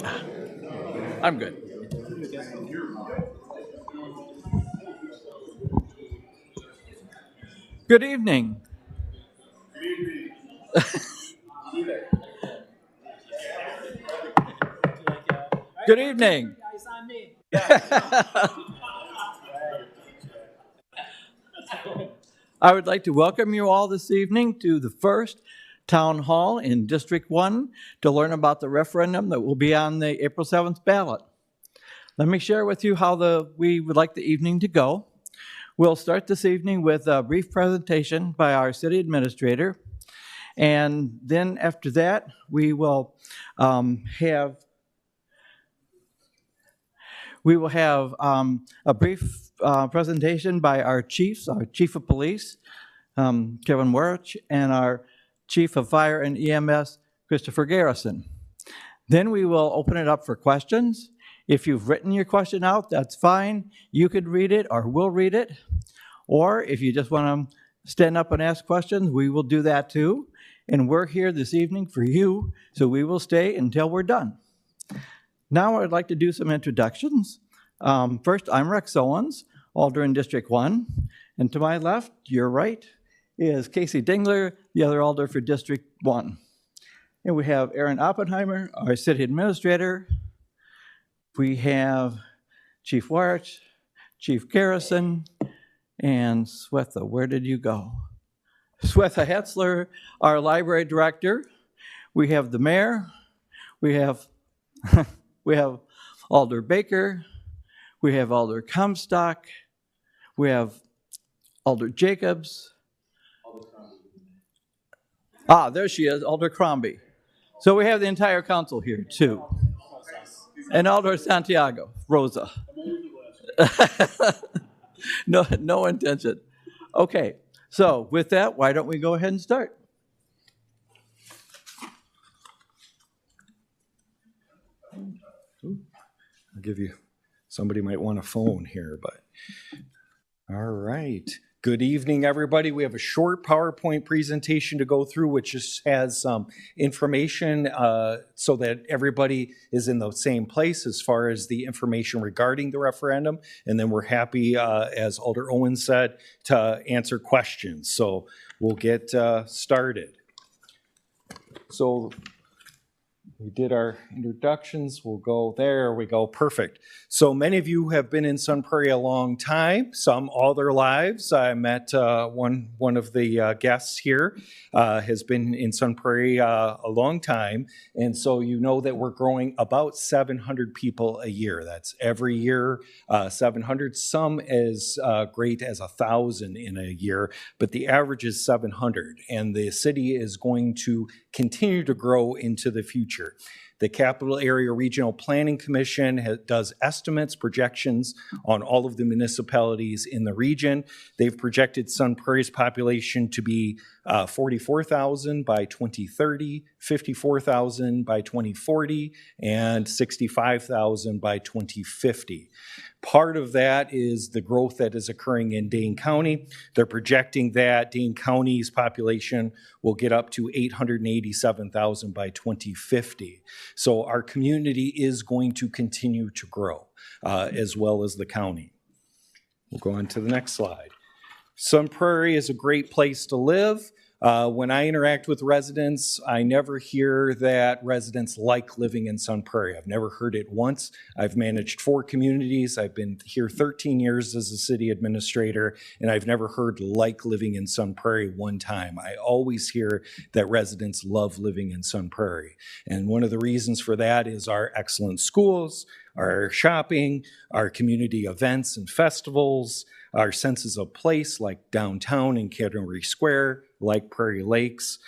I'm good. Good evening. Good evening. I would like to welcome you all this evening to the first town hall in District 1 to learn about the referendum that will be on the April 7th ballot. Let me share with you how we would like the evening to go. We'll start this evening with a brief presentation by our city administrator. And then after that, we will have a brief presentation by our chiefs, our chief of police, Kevin Werich, and our chief of fire and EMS, Christopher Garrison. Then we will open it up for questions. If you've written your question out, that's fine. You could read it or we'll read it. Or if you just want to stand up and ask questions, we will do that too. And we're here this evening for you, so we will stay until we're done. Now I'd like to do some introductions. First, I'm Rex Owens, Alder in District 1. And to my left, your right, is Casey Dingler, the other Alder for District 1. And we have Aaron Oppenheimer, our city administrator. We have Chief Werich, Chief Garrison, and Swetha. Where did you go? Swetha Hetzler, our library director. We have the mayor. We have Alder Baker. We have Alder Comstock. We have Alder Jacobs. There she is, Alder Crombie. So we have the entire council here too. And Alder Santiago, Rosa. No intention. Okay, so with that, why don't we go ahead and start? I'll give you, somebody might want a phone here, but all right. Good evening, everybody. We have a short PowerPoint presentation to go through, which just has some information so that everybody is in the same place as far as the information regarding the referendum. And then we're happy, as Alder Owens said, to answer questions. So we'll get started. So we did our introductions. We'll go there. We go. Perfect. So many of you have been in Sun Prairie a long time, some all their lives. I met one of the guests here has been in Sun Prairie a long time. And so you know that we're growing about 700 people a year. That's every year, 700, some as great as 1,000 in a year, but the average is 700. And the city is going to continue to grow into the future. The Capital Area Regional Planning Commission does estimates, projections on all of the municipalities in the region. They've projected Sun Prairie's population to be 44,000 by 2030, 54,000 by 2040, and 65,000 by 2050. Part of that is the growth that is occurring in Dane County. They're projecting that Dane County's population will get up to 887,000 by 2050. So our community is going to continue to grow, as well as the county. We'll go on to the next slide. Sun Prairie is a great place to live. When I interact with residents, I never hear that residents like living in Sun Prairie. I've never heard it once. I've managed 4 communities. I've been here 13 years as a city administrator, and I've never heard like living in Sun Prairie one time. I always hear that residents love living in Sun Prairie. And one of the reasons for that is our excellent schools, our shopping, our community events and festivals, our senses of place like downtown in Canterbury Square, like Prairie Lakes.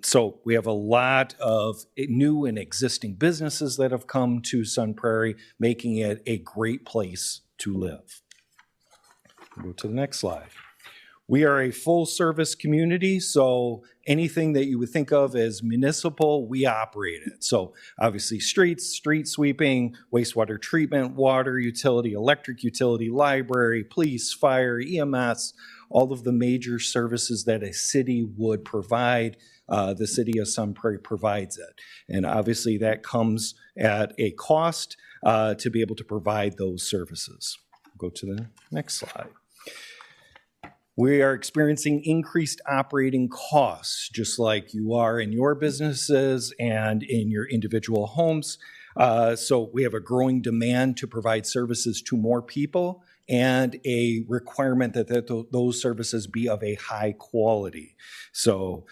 So we have a lot of new and existing businesses that have come to Sun Prairie, making it a great place to live. We'll go to the next slide. We are a full-service community, so anything that you would think of as municipal, we operate it. So obviously streets, street sweeping, wastewater treatment, water utility, electric utility, library, police, fire, EMS, all of the major services that a city would provide, the city of Sun Prairie provides it. And obviously that comes at a cost to be able to provide those services. Go to the next slide. We are experiencing increased operating costs, just like you are in your businesses and in your individual homes. So we have a growing demand to provide services to more people and a requirement that those services be of a high quality. So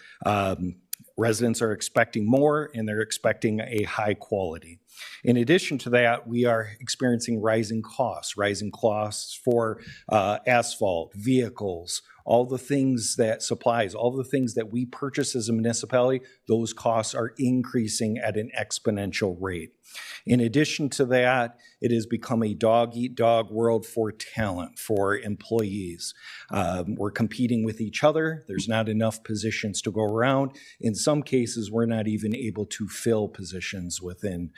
residents are expecting more and they're expecting a high quality. In addition to that, we are experiencing rising costs for asphalt, vehicles, all the things that supplies, all the things that we purchase as a municipality, those costs are increasing at an exponential rate. In addition to that, it has become a dog-eat-dog world for talent, for employees. We're competing with each other. There's not enough positions to go around. In some cases, we're not even able to fill positions within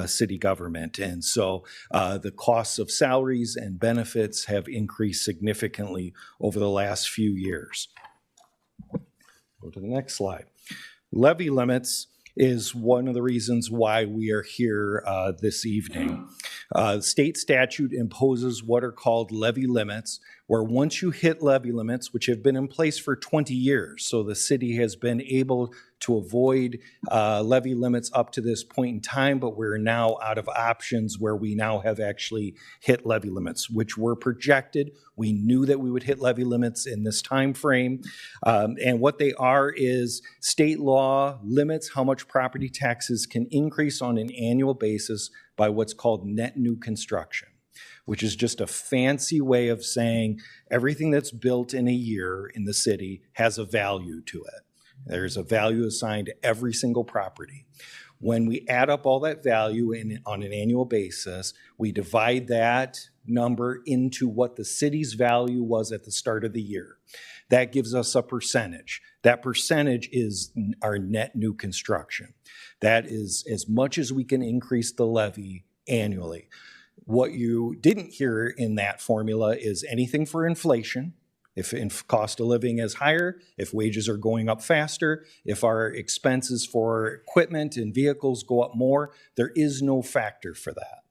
city government. And so the costs of salaries and benefits have increased significantly over the last few years. Go to the next slide. Levy limits is one of the reasons why we are here this evening. State statute imposes what are called levy limits, where once you hit levy limits, which have been in place for 20 years, so the city has been able to avoid levy limits up to this point in time, but we're now out of options where we now have actually hit levy limits, which were projected. We knew that we would hit levy limits in this time frame. And what they are is state law limits how much property taxes can increase on an annual basis by what's called net new construction, which is just a fancy way of saying everything that's built in a year in the city has a value to it. There's a value assigned to every single property. When we add up all that value on an annual basis, we divide that number into what the city's value was at the start of the year. That gives us a percentage. That percentage is our net new construction. That is as much as we can increase the levy annually. What you didn't hear in that formula is anything for inflation. If cost of living is higher, if wages are going up faster, if our expenses for equipment and vehicles go up more, there is no factor for that.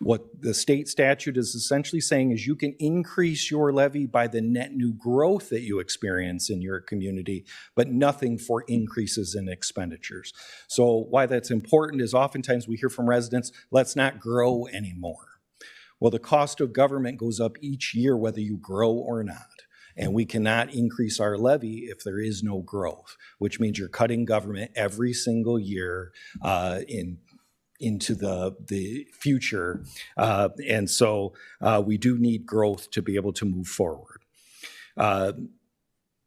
What the state statute is essentially saying is you can increase your levy by the net new growth that you experience in your community, but nothing for increases in expenditures. So why that's important is oftentimes we hear from residents, let's not grow anymore. Well, the cost of government goes up each year whether you grow or not. And we cannot increase our levy if there is no growth, which means you're cutting government every single year into the future. And so we do need growth to be able to move forward.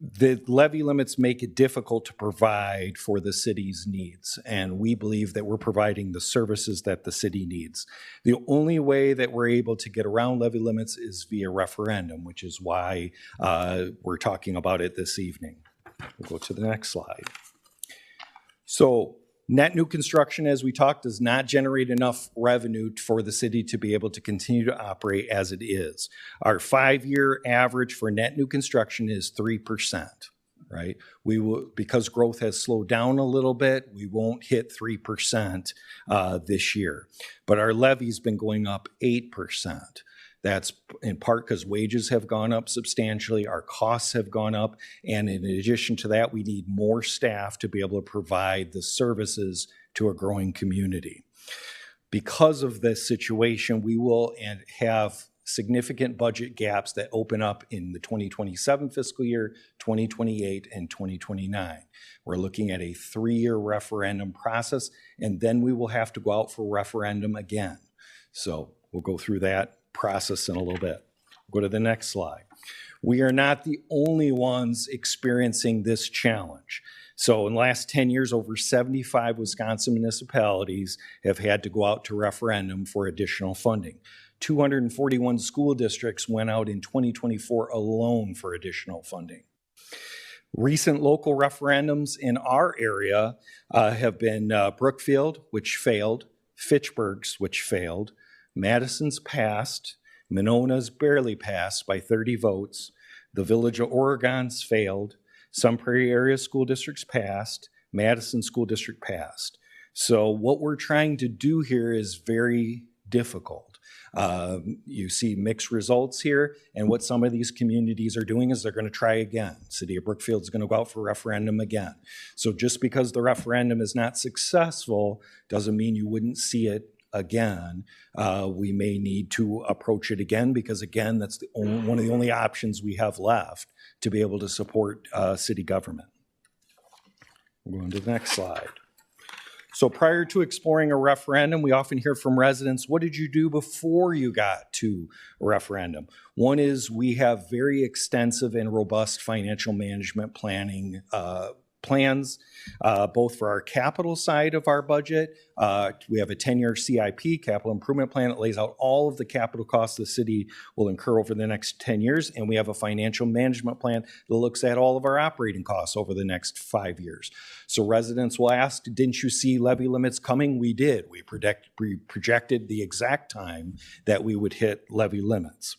The levy limits make it difficult to provide for the city's needs, and we believe that we're providing the services that the city needs. The only way that we're able to get around levy limits is via referendum, which is why we're talking about it this evening. We'll go to the next slide. So net new construction, as we talked, does not generate enough revenue for the city to be able to continue to operate as it is. Our 5-year average for net new construction is 3%, right? We will, because growth has slowed down a little bit, we won't hit 3% this year. But our levy's been going up 8%. That's in part because wages have gone up substantially, our costs have gone up, and in addition to that, we need more staff to be able to provide the services to a growing community. Because of this situation, we will have significant budget gaps that open up in the 2027 fiscal year, 2028, and 2029. We're looking at a 3-year referendum process, and then we will have to go out for referendum again. So we'll go through that process in a little bit. Go to the next slide. We are not the only ones experiencing this challenge. So in the last 10 years, over 75 Wisconsin municipalities have had to go out to referendum for additional funding. 241 school districts went out in 2024 alone for additional funding. Recent local referendums in our area have been Brookfield, which failed, Fitchburg's, which failed, Madison's passed, Monona's barely passed by 30 votes, the Village of Oregon's failed, some Prairie area school districts passed, Madison School District passed. So what we're trying to do here is very difficult. You see mixed results here, and what some of these communities are doing is they're going to try again. City of Brookfield is going to go out for referendum again. So just because the referendum is not successful doesn't mean you wouldn't see it again. We may need to approach it again because, again, that's one of the only options we have left to be able to support city government. We'll go on to the next slide. So prior to exploring a referendum, we often hear from residents, what did you do before you got to a referendum? One is we have very extensive and robust financial management planning plans, both for our capital side of our budget. We have a 10-year CIP, capital improvement plan, that lays out all of the capital costs the city will incur over the next 10 years. And we have a financial management plan that looks at all of our operating costs over the next 5 years. So residents will ask, didn't you see levy limits coming? We did. We projected the exact time that we would hit levy limits.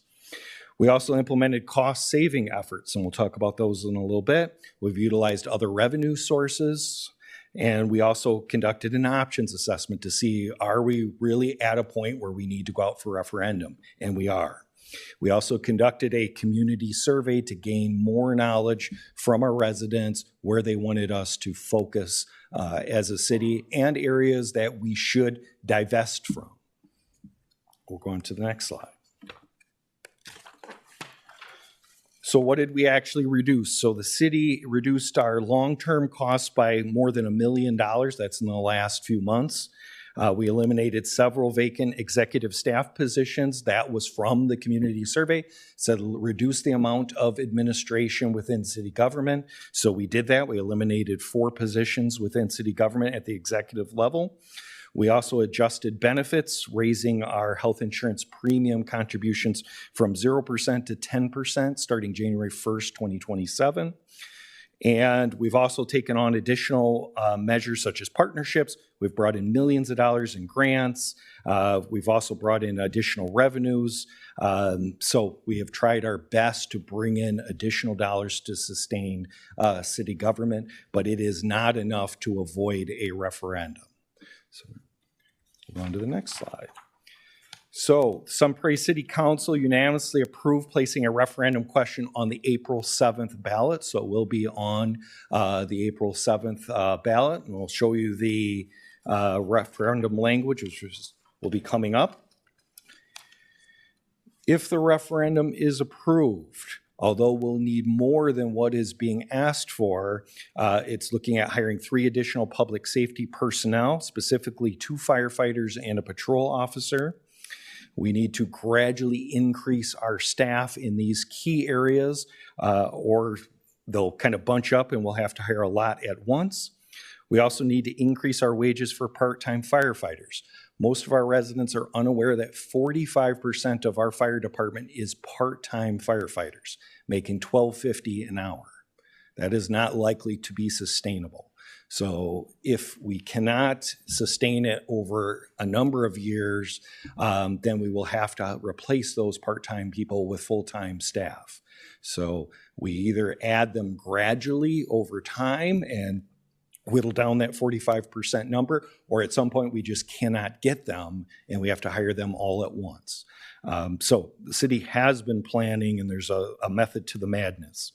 We also implemented cost-saving efforts, and we'll talk about those in a little bit. We've utilized other revenue sources, and we also conducted an options assessment to see, are we really at a point where we need to go out for referendum? And we are. We also conducted a community survey to gain more knowledge from our residents where they wanted us to focus as a city and areas that we should divest from. We'll go on to the next slide. So what did we actually reduce? So the city reduced our long-term costs by more than $1 million. That's in the last few months. We eliminated several vacant executive staff positions. That was from the community survey. Said reduce the amount of administration within city government. So we did that. We eliminated 4 positions within city government at the executive level. We also adjusted benefits, raising our health insurance premium contributions from 0% to 10% starting January 1st, 2027. And we've also taken on additional measures such as partnerships. We've brought in millions of dollars in grants. We've also brought in additional revenues. So we have tried our best to bring in additional dollars to sustain city government, but it is not enough to avoid a referendum. So we'll go on to the next slide. So Sun Prairie City Council unanimously approved placing a referendum question on the April 7th ballot. So it will be on the April 7th ballot, and we'll show you the referendum language, which will be coming up. If the referendum is approved, although we'll need more than what is being asked for, it's looking at hiring 3 additional public safety personnel, specifically 2 firefighters and a patrol officer. We need to gradually increase our staff in these key areas, or they'll kind of bunch up and we'll have to hire a lot at once. We also need to increase our wages for part-time firefighters. Most of our residents are unaware that 45% of our fire department is part-time firefighters, making $12.50 an hour. That is not likely to be sustainable. So if we cannot sustain it over a number of years, then we will have to replace those part-time people with full-time staff. So we either add them gradually over time and whittle down that 45% number, or at some point we just cannot get them and we have to hire them all at once. So the city has been planning, and there's a method to the madness.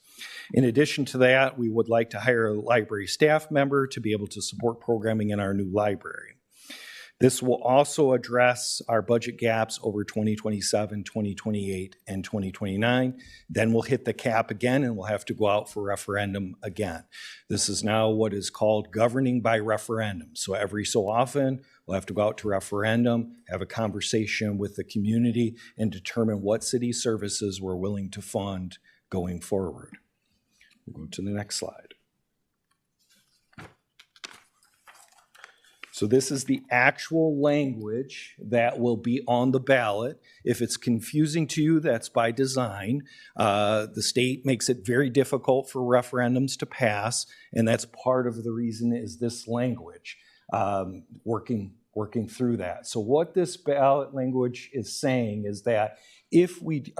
In addition to that, we would like to hire a library staff member to be able to support programming in our new library. This will also address our budget gaps over 2027, 2028, and 2029. Then we'll hit the cap again and we'll have to go out for referendum again. This is now what is called governing by referendum. So every so often, we'll have to go out to referendum, have a conversation with the community, and determine what city services we're willing to fund going forward. We'll go to the next slide. So this is the actual language that will be on the ballot. If it's confusing to you, that's by design. The state makes it very difficult for referendums to pass, and that's part of the reason is this language, working through that. So what this ballot language is saying is that if we did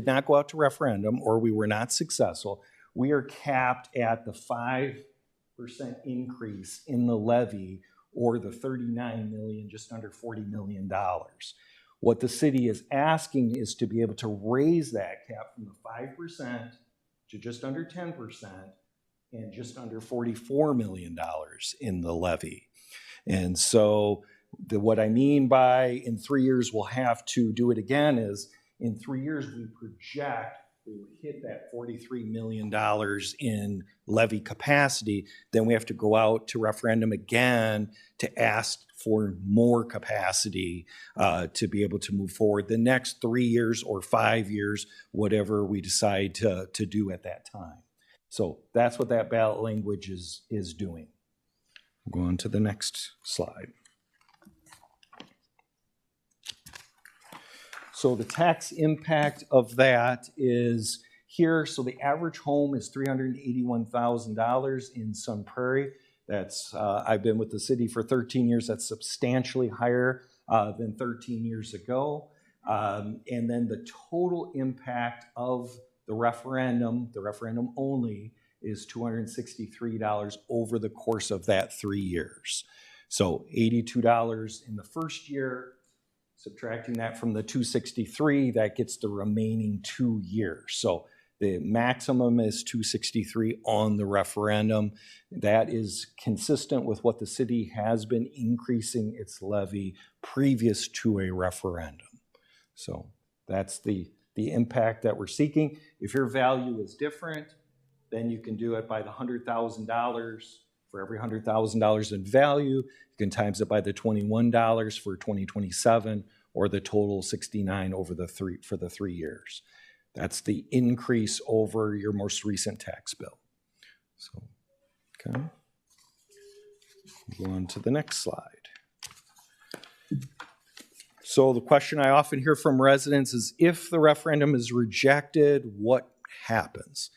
not go out to referendum or we were not successful, we are capped at the 5% increase in the levy, or the $39 million, just under $40 million. What the city is asking is to be able to raise that cap from the 5% to just under 10% and just under $44 million in the levy. And so what I mean by in 3 years we'll have to do it again is in 3 years we project we will hit that $43 million in levy capacity. Then we have to go out to referendum again to ask for more capacity to be able to move forward the next 3 years or 5 years, whatever we decide to do at that time. So that's what that ballot language is doing. We'll go on to the next slide. So the tax impact of that is here. So the average home is $381,000 in Sun Prairie. That's, I've been with the city for 13 years. That's substantially higher than 13 years ago. And then the total impact of the referendum only, is $263 over the course of that 3 years. So $82 in the first year. Subtracting that from the 263, that gets the remaining 2 years. So the maximum is 263 on the referendum. That is consistent with what the city has been increasing its levy previous to a referendum. So that's the impact that we're seeking. If your value is different, then you can do it by the $100,000. For every $100,000 in value, you can times it by the $21 for 2027, or the total 69 over for the 3 years. That's the increase over your most recent tax bill. So, okay. Go on to the next slide. So the question I often hear from residents is, if the referendum is rejected, what happens?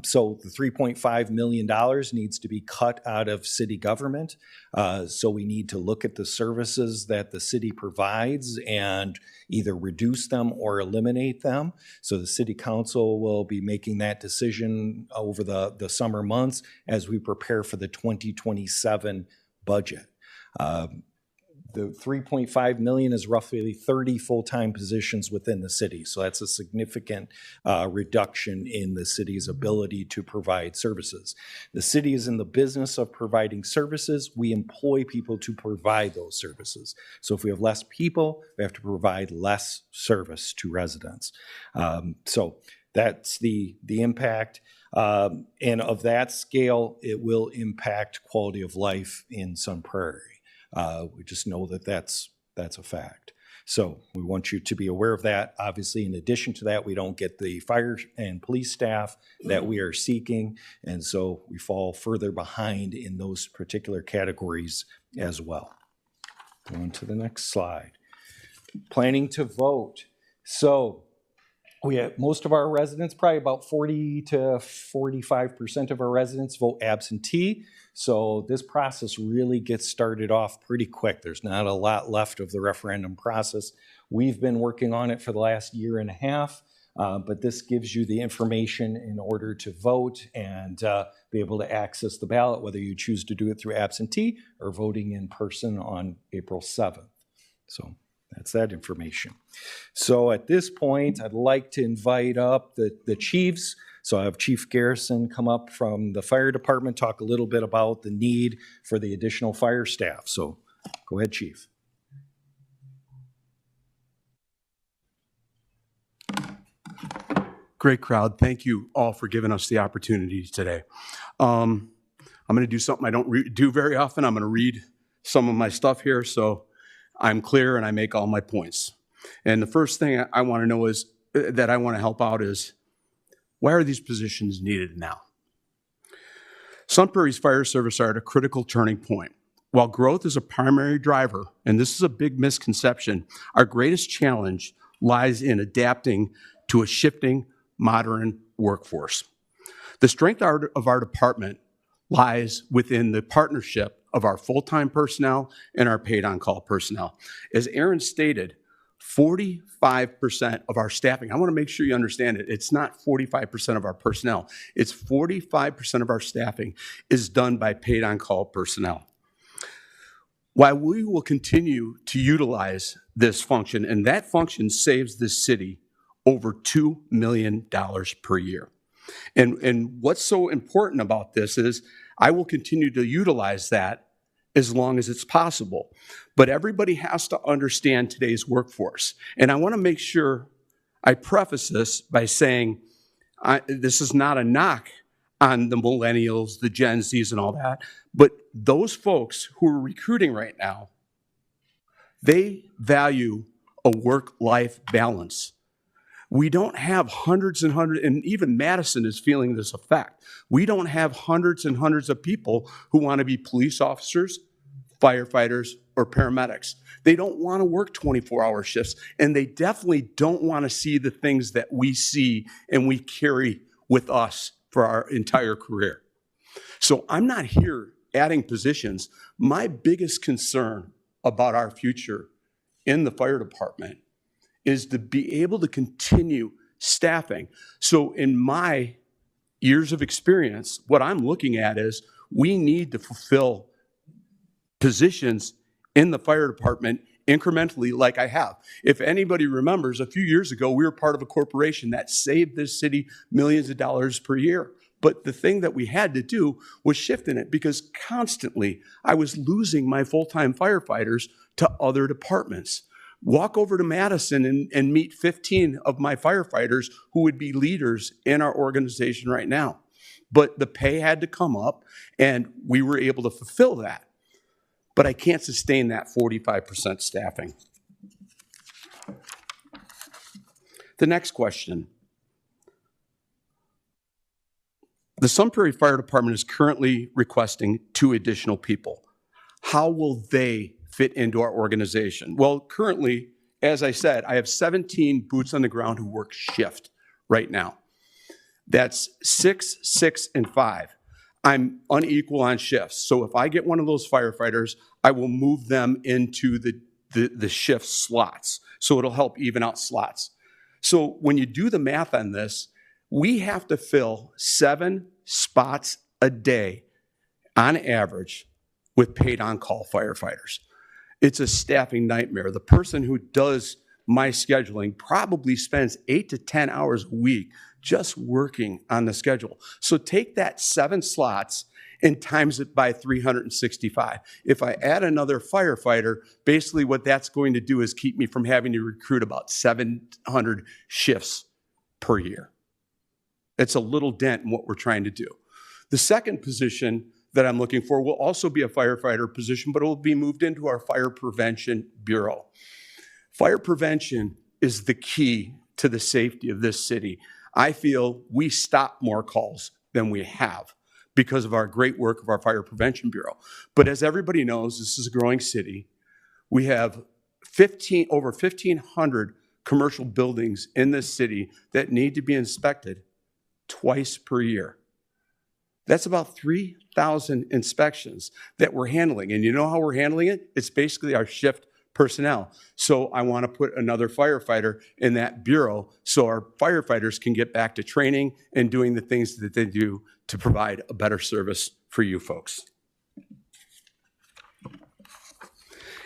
So the $3.5 million needs to be cut out of city government. So we need to look at the services that the city provides and either reduce them or eliminate them. So the city council will be making that decision over the summer months as we prepare for the 2027 budget. The $3.5 million is roughly 30 full-time positions within the city. So that's a significant reduction in the city's ability to provide services. The city is in the business of providing services. We employ people to provide those services. So if we have less people, we have to provide less service to residents. So that's the impact. And of that scale, it will impact quality of life in Sun Prairie. We just know that that's a fact. So we want you to be aware of that. Obviously, in addition to that, we don't get the fire and police staff that we are seeking, and so we fall further behind in those particular categories as well. On to the next slide. Planning to vote. So we have most of our residents, probably about 40 to 45% of our residents vote absentee. So this process really gets started off pretty quick. There's not a lot left of the referendum process. We've been working on it for the last year and a half, but this gives you the information in order to vote and be able to access the ballot, whether you choose to do it through absentee or voting in person on April 7th. So that's that information. So at this point, I'd like to invite up the chiefs. So I have Chief Garrison come up from the fire department, talk a little bit about the need for the additional fire staff. So go ahead, Chief. Great crowd. Thank you all for giving us the opportunity today. I'm going to do something I don't do very often. I'm going to read some of my stuff here so I'm clear and I make all my points. And the first thing I want to know is that I want to help out is, why are these positions needed now? Sun Prairie's fire service are at a critical turning point. while growth is a primary driver, and this is a big misconception, our greatest challenge lies in adapting to a shifting modern workforce. The strength of our department lies within the partnership of our full-time personnel and our paid-on-call personnel. As Aaron stated, 45% of our staffing, I want to make sure you understand it, it's not 45% of our personnel, it's 45% of our staffing is done by paid-on-call personnel. While we will continue to utilize this function, and that function saves this city over $2 million per year. And what's so important about this is I will continue to utilize that as long as it's possible. But everybody has to understand today's workforce. And I want to make sure I preface this by saying this is not a knock on the millennials, the Gen Zs and all that, but those folks who are recruiting right now, they value a work-life balance. We don't have hundreds and hundreds, and even Madison is feeling this effect. We don't have hundreds and hundreds of people who want to be police officers, firefighters, or paramedics. They don't want to work 24-hour shifts, and they definitely don't want to see the things that we see and we carry with us for our entire career. So I'm not here adding positions. My biggest concern about our future in the fire department is to be able to continue staffing. So in my years of experience, what I'm looking at is we need to fulfill positions in the fire department incrementally like I have. If anybody remembers, a few years ago, we were part of a corporation that saved this city millions of dollars per year. But the thing that we had to do was shift in it because constantly I was losing my full-time firefighters to other departments. Walk over to Madison and meet 15 of my firefighters who would be leaders in our organization right now. But the pay had to come up, and we were able to fulfill that. But I can't sustain that 45% staffing. The next question. The Sun Prairie Fire Department is currently requesting 2 additional people. How will they fit into our organization? Well, currently, as I said, I have 17 boots on the ground who work shift right now. That's 6, 6, and 5. I'm unequal on shifts. So if I get one of those firefighters, I will move them into the shift slots. So it'll help even out slots. So when you do the math on this, we have to fill 7 spots a day on average with paid on-call firefighters. It's a staffing nightmare. The person who does my scheduling probably spends 8 to 10 hours a week just working on the schedule. So take that 7 slots and times it by 365. If I add another firefighter, basically what that's going to do is keep me from having to recruit about 700 shifts per year. It's a little dent in what we're trying to do. The second position that I'm looking for will also be a firefighter position, but it will be moved into our Fire Prevention Bureau. Fire prevention is the key to the safety of this city. I feel we stop more calls than we have because of our great work of our Fire Prevention Bureau. But as everybody knows, this is a growing city. We have over 1,500 commercial buildings in this city that need to be inspected twice per year. That's about 3,000 inspections that we're handling. And you know how we're handling it? It's basically our shift personnel. So I want to put another firefighter in that bureau so our firefighters can get back to training and doing the things that they do to provide a better service for you folks.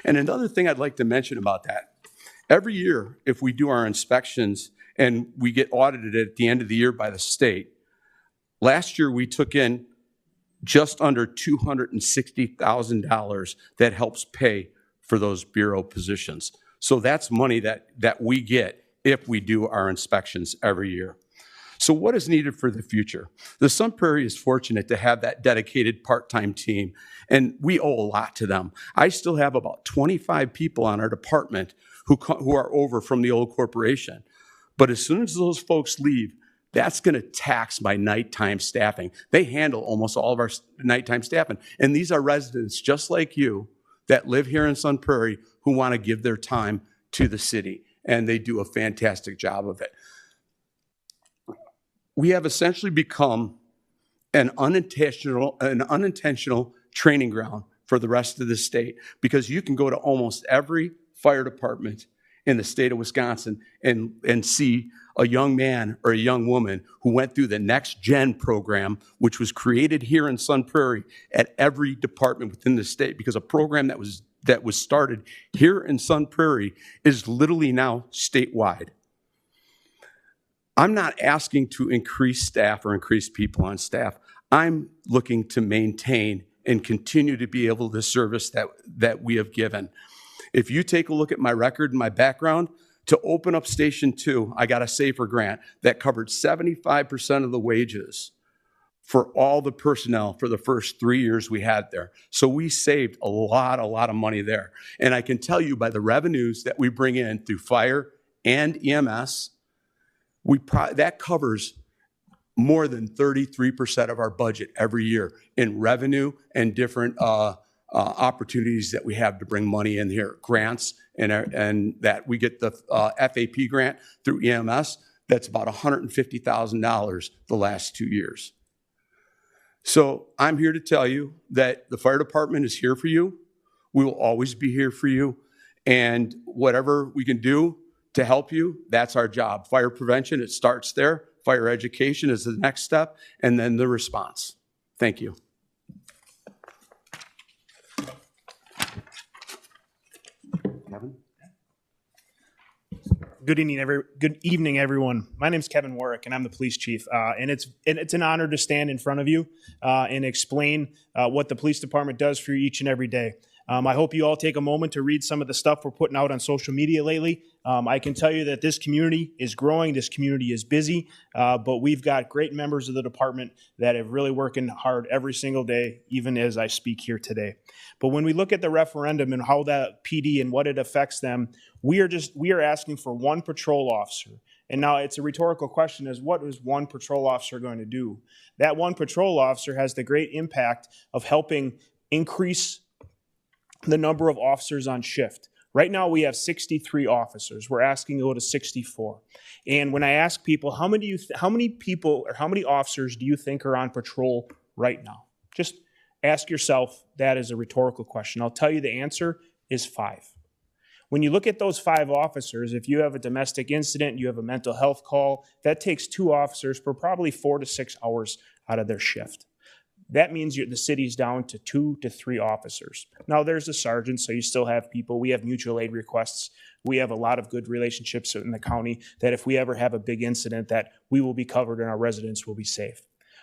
And another thing I'd like to mention about that, every year if we do our inspections and we get audited at the end of the year by the state, last year we took in just under $260,000 that helps pay for those bureau positions. So that's money that we get if we do our inspections every year. So what is needed for the future? The Sun Prairie is fortunate to have that dedicated part-time team, and we owe a lot to them. I still have about 25 people on our department who are over from the old corporation. But as soon as those folks leave, That's going to tax my nighttime staffing. They handle almost all of our nighttime staffing. And these are residents just like you that live here in Sun Prairie who want to give their time to the city. And they do a fantastic job of it. We have essentially become an unintentional training ground for the rest of the state, because you can go to almost every fire department in the state of Wisconsin and see a young man or a young woman who went through the Next Gen program, which was created here in Sun Prairie at every department within the state, because a program that was started here in Sun Prairie is literally now statewide. I'm not asking to increase staff or increase people on staff. I'm looking to maintain and continue to be able to service that we have given. If you take a look at my record and my background, to open up Station 2, I got a SAFER grant that covered 75% of the wages for all the personnel for the first 3 years we had there. So we saved a lot of money there. And I can tell you by the revenues that we bring in through fire and EMS, that covers more than 33% of our budget every year in revenue and different opportunities that we have to bring money in here, grants, and that we get the FAP grant through EMS. That's about $150,000 the last 2 years. So I'm here to tell you that the fire department is here for you. We will always be here for you. And whatever we can do to help you, that's our job. Fire prevention, it starts there. Fire education is the next step, and then the response. Thank you. Kevin? Good evening, everyone. My name is Kevin Warwick, and I'm the police chief. And it's an honor to stand in front of you and explain what the police department does for you each and every day. I hope you all take a moment to read some of the stuff we're putting out on social media lately. I can tell you that this community is growing, this community is busy, but we've got great members of the department that have really working hard every single day, even as I speak here today. But when we look at the referendum and how that PD and what it affects them, we are asking for one patrol officer. And now it's a rhetorical question, is what is one patrol officer going to do? That one patrol officer has the great impact of helping increase the number of officers on shift. Right now we have 63 officers. We're asking to go to 64. And when I ask people, how many officers do you think are on patrol right now? Just ask yourself that as a rhetorical question. I'll tell you the answer is 5. When you look at those 5 officers, if you have a domestic incident, you have a mental health call, that takes 2 officers for probably 4 to 6 hours out of their shift. That means the city's down to 2 to 3 officers. Now there's a sergeant, so you still have people. We have mutual aid requests. We have a lot of good relationships in the county that if we ever have a big incident, that we will be covered and our residents will be safe.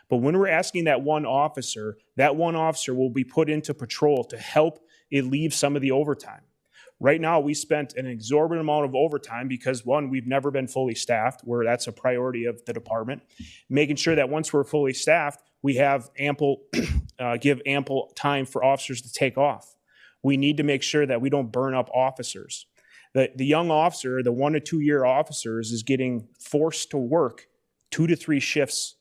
But when we're asking that one officer will be put into patrol to help alleviate some of the overtime. Right now, we spent an exorbitant amount of overtime because, one, we've never been fully staffed, where that's a priority of the department. Making sure that once we're fully staffed, we have give ample time for officers to take off. We need to make sure that we don't burn up officers. The young officer, the 1 to 2 year officers, is getting forced to work 2 to 3 shifts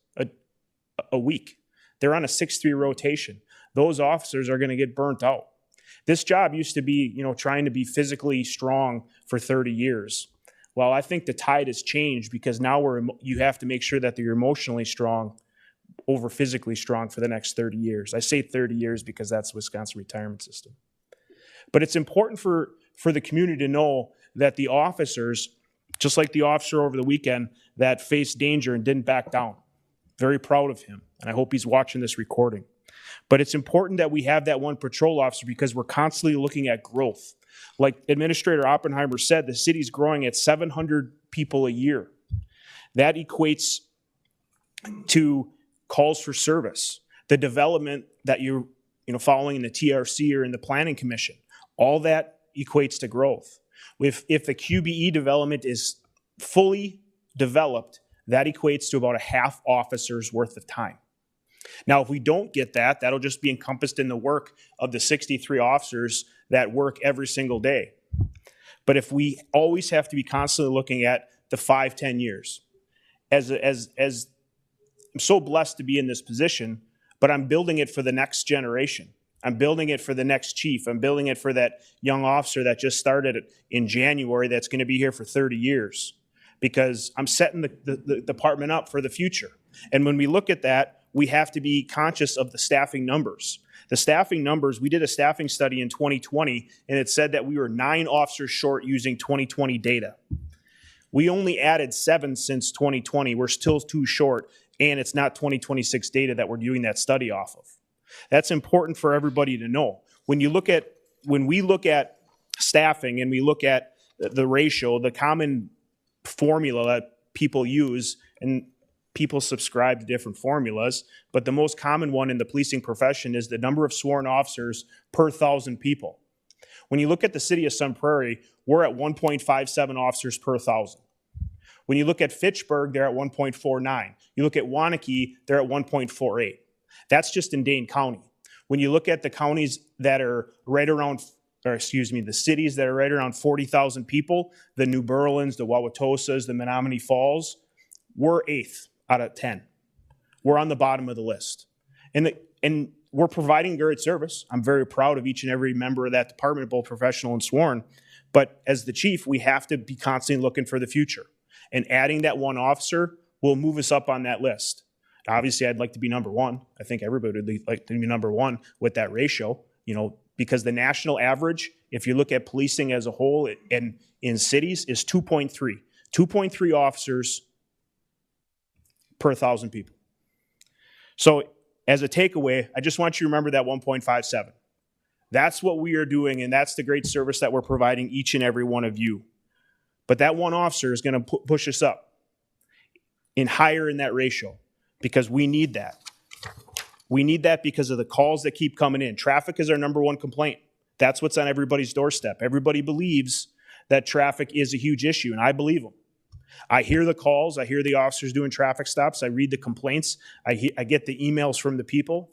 a week. They're on a 6-3 rotation. Those officers are going to get burnt out. This job used to be, trying to be physically strong for 30 years. Well, I think the tide has changed because now you have to make sure that you're emotionally strong over physically strong for the next 30 years. I say 30 years because that's the Wisconsin retirement system. But it's important for the community to know that the officers, just like the officer over the weekend that faced danger and didn't back down, very proud of him. And I hope he's watching this recording. But it's important that we have that one patrol officer because we're constantly looking at growth. Like Administrator Oppenheimer said, the city's growing at 700 people a year. That equates to calls for service, the development that you're following in the TRC or in the Planning Commission. All that equates to growth. If the QBE development is fully developed, that equates to about a half officer's worth of time. Now, if we don't get that, that'll just be encompassed in the work of the 63 officers that work every single day. But if we always have to be constantly looking at the 5-10 years, I'm so blessed to be in this position, but I'm building it for the next generation. I'm building it for the next chief. I'm building it for that young officer that just started in January that's going to be here for 30 years, because I'm setting the department up for the future. And when we look at that, we have to be conscious of the staffing numbers. The staffing numbers, we did a staffing study in 2020, and it said that we were 9 officers short using 2020 data. We only added 7 since 2020. We're still 2 short, and it's not 2026 data that we're doing that study off of. That's important for everybody to know. When we look at staffing and we look at the ratio, the common formula that people use, and people subscribe to different formulas, but the most common one in the policing profession is the number of sworn officers per 1,000 people. When you look at the city of Sun Prairie, we're at 1.57 officers per 1,000. When you look at Fitchburg, they're at 1.49. You look at Waunakee, they're at 1.48. That's just in Dane County. When you look at the counties that are right around, the cities that are right around 40,000 people, the New Berlins, the Wauwatosa's, the Menominee Falls, we're 8th out of 10. We're on the bottom of the list. And we're providing great service. I'm very proud of each and every member of that department, both professional and sworn. But as the chief, we have to be constantly looking for the future. And adding that one officer will move us up on that list. Obviously, I'd like to be number 1. I think everybody would like to be number 1 with that ratio, because the national average, if you look at policing as a whole and in cities, is 2.3. 2.3 officers per 1,000 people. So as a takeaway, I just want you to remember that 1.57. That's what we are doing, and that's the great service that we're providing each and every one of you. But that one officer is going to push us up higher in that ratio, because we need that. We need that because of the calls that keep coming in. Traffic is our number 1 complaint. That's what's on everybody's doorstep. Everybody believes that traffic is a huge issue, and I believe them. I hear the calls. I hear the officers doing traffic stops. I read the complaints. I get the emails from the people.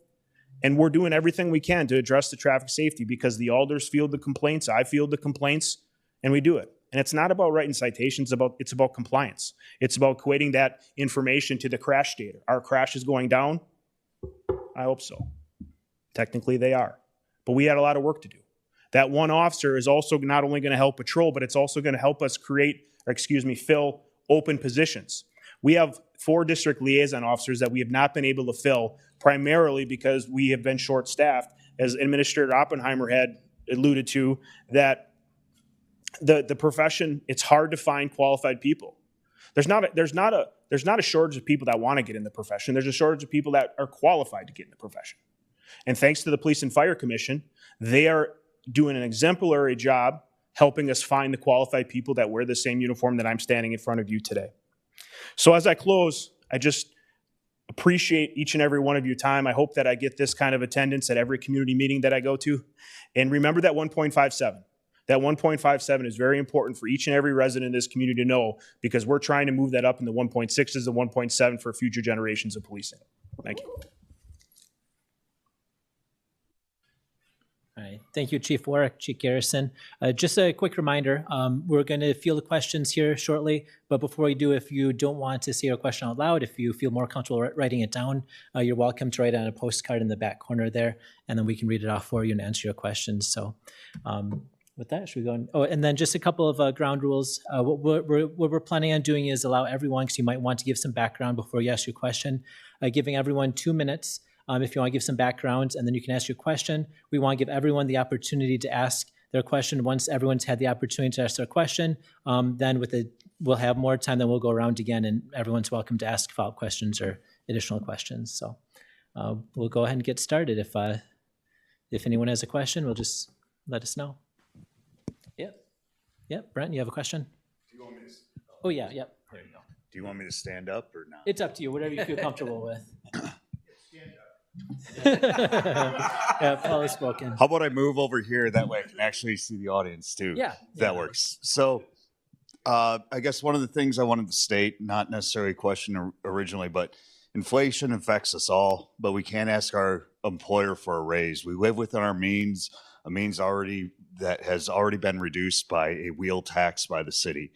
And we're doing everything we can to address the traffic safety, because the alders field the complaints, I field the complaints, and we do it. And it's not about writing citations, it's about compliance. It's about equating that information to the crash data. Our crash is going down? I hope so. Technically they are. But we had a lot of work to do. That one officer is also not only going to help patrol, but it's also going to help us fill open positions. We have 4 district liaison officers that we have not been able to fill, primarily because we have been short-staffed. As Administrator Oppenheimer had alluded to, that the profession, it's hard to find qualified people. There's not a shortage of people that want to get in the profession. There's a shortage of people that are qualified to get in the profession. And thanks to the Police and Fire Commission, they are doing an exemplary job helping us find the qualified people that wear the same uniform that I'm standing in front of you today. So as I close, I just appreciate each and every one of your time. I hope that I get this kind of attendance at every community meeting that I go to. And remember that 1.57. That 1.57 is very important for each and every resident in this community to know, because we're trying to move that up in the 1.6s, the 1.7 for future generations of policing. Thank you. All right. Thank you, Chief Warwick, Chief Garrison. Just a quick reminder, we're going to field the questions here shortly, but before we do, if you don't want to say your question out loud, if you feel more comfortable writing it down, you're welcome to write it on a postcard in the back corner there, and then we can read it off for you and answer your questions. So with that, should we go on? Oh, and then just a couple of ground rules. What we're planning on doing is allow everyone, because you might want to give some background before you ask your question, giving everyone 2 minutes. If you want to give some background, and then you can ask your question. We want to give everyone the opportunity to ask their question. Once everyone's had the opportunity to ask their question, then we'll have more time, then we'll go around again, and everyone's welcome to ask follow-up questions or additional questions. So we'll go ahead and get started. If anyone has a question, we'll just let us know. Yep. Brent, you have a question? Do you want me to? Oh, yeah, yep. There you go. Do you want me to stand up or not? It's up to you, whatever you feel comfortable with. Stand up. Yeah, Paul has spoken. How about I move over here? That way I can actually see the audience too. Yeah. If that works. So I guess one of the things I wanted to state, not necessarily a question originally, but inflation affects us all, but we can't ask our employer for a raise. We live within our means, a means that has already been reduced by a wheel tax by the city.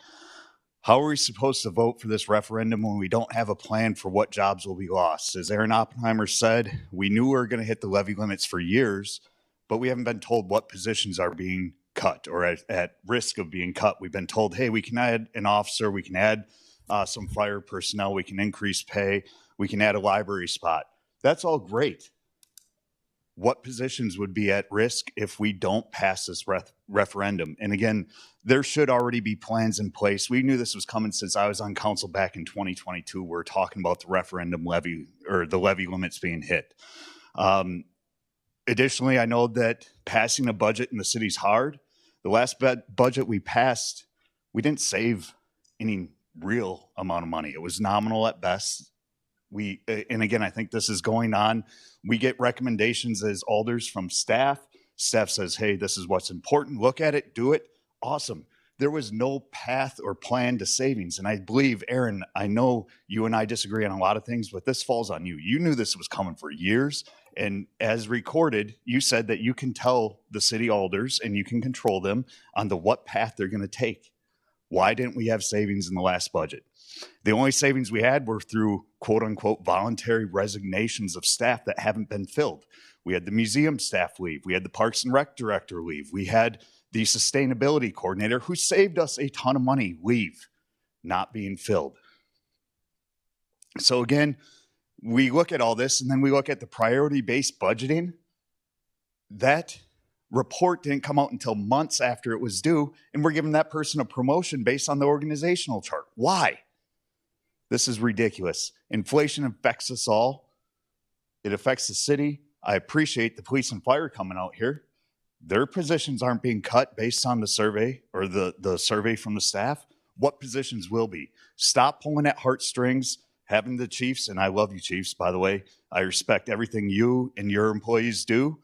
How are we supposed to vote for this referendum when we don't have a plan for what jobs will be lost? As Aaron Oppenheimer said, we knew we were going to hit the levy limits for years, but we haven't been told what positions are being cut or at risk of being cut. We've been told, hey, we can add an officer, we can add some fire personnel, we can increase pay, we can add a library spot. That's all great. What positions would be at risk if we don't pass this referendum? And again, there should already be plans in place. We knew this was coming since I was on council back in 2022. We're talking about the referendum levy or the levy limits being hit. Additionally, I know that passing a budget in the city's hard. The last budget we passed, we didn't save any real amount of money. It was nominal at best. And again, I think this is going on. We get recommendations as alders from staff. Staff says, hey, this is what's important. Look at it, do it. Awesome. There was no path or plan to savings. And I believe, Aaron, I know you and I disagree on a lot of things, but this falls on you. You knew this was coming for years. And as recorded, you said that you can tell the city alders and you can control them on what path they're going to take. Why didn't we have savings in the last budget? The only savings we had were through quote unquote voluntary resignations of staff that haven't been filled. We had the museum staff leave. We had the Parks and Rec director leave. We had the sustainability coordinator who saved us a ton of money leave, not being filled. So again, we look at all this and then we look at the priority-based budgeting. That report didn't come out until months after it was due, and we're giving that person a promotion based on the organizational chart. Why? This is ridiculous. Inflation affects us all. It affects the city. I appreciate the police and fire coming out here. Their positions aren't being cut based on the survey or the survey from the staff. What positions will be? Stop pulling at heartstrings, having the chiefs, and I love you chiefs, by the way. I respect everything you and your employees do.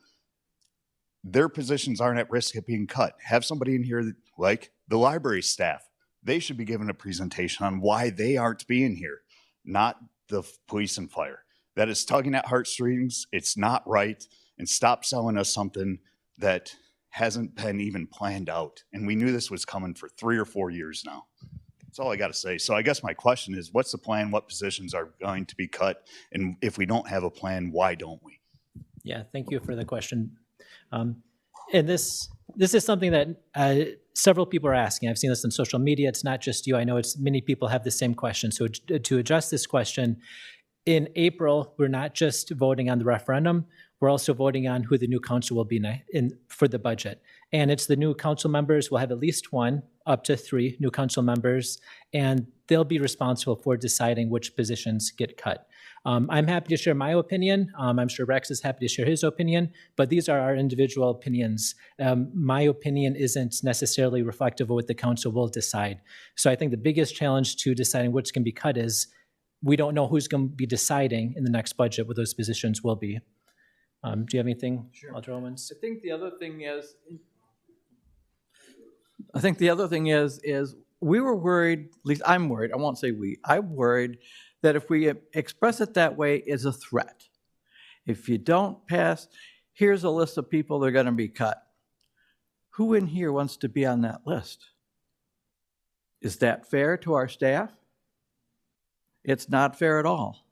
Their positions aren't at risk of being cut. Have somebody in here like the library staff. They should be given a presentation on why they aren't being here, not the police and fire. That is tugging at heartstrings. It's not right. And stop selling us something that hasn't been even planned out. And we knew this was coming for 3 or 4 years now. That's all I got to say. So I guess my question is, what's the plan? What positions are going to be cut? And if we don't have a plan, why don't we? Yeah, thank you for the question. And this is something that several people are asking. I've seen this on social media. It's not just you. I know it's many people have the same question. So to address this question, in April, we're not just voting on the referendum, we're also voting on who the new council will be for the budget. And it's the new council members. We'll have at least 1, up to 3 new council members, and they'll be responsible for deciding which positions get cut. I'm happy to share my opinion. I'm sure Rex is happy to share his opinion, but these are our individual opinions. My opinion isn't necessarily reflective of what the council will decide. So I think the biggest challenge to deciding what's going to be cut is we don't know who's going to be deciding in the next budget what those positions will be. Do you have anything, Alder Owens? I think the other thing is we were worried, at least I'm worried, I won't say we, I'm worried that if we express it that way, it's a threat. If you don't pass, here's a list of people that are going to be cut. Who in here wants to be on that list? Is that fair to our staff? It's not fair at all.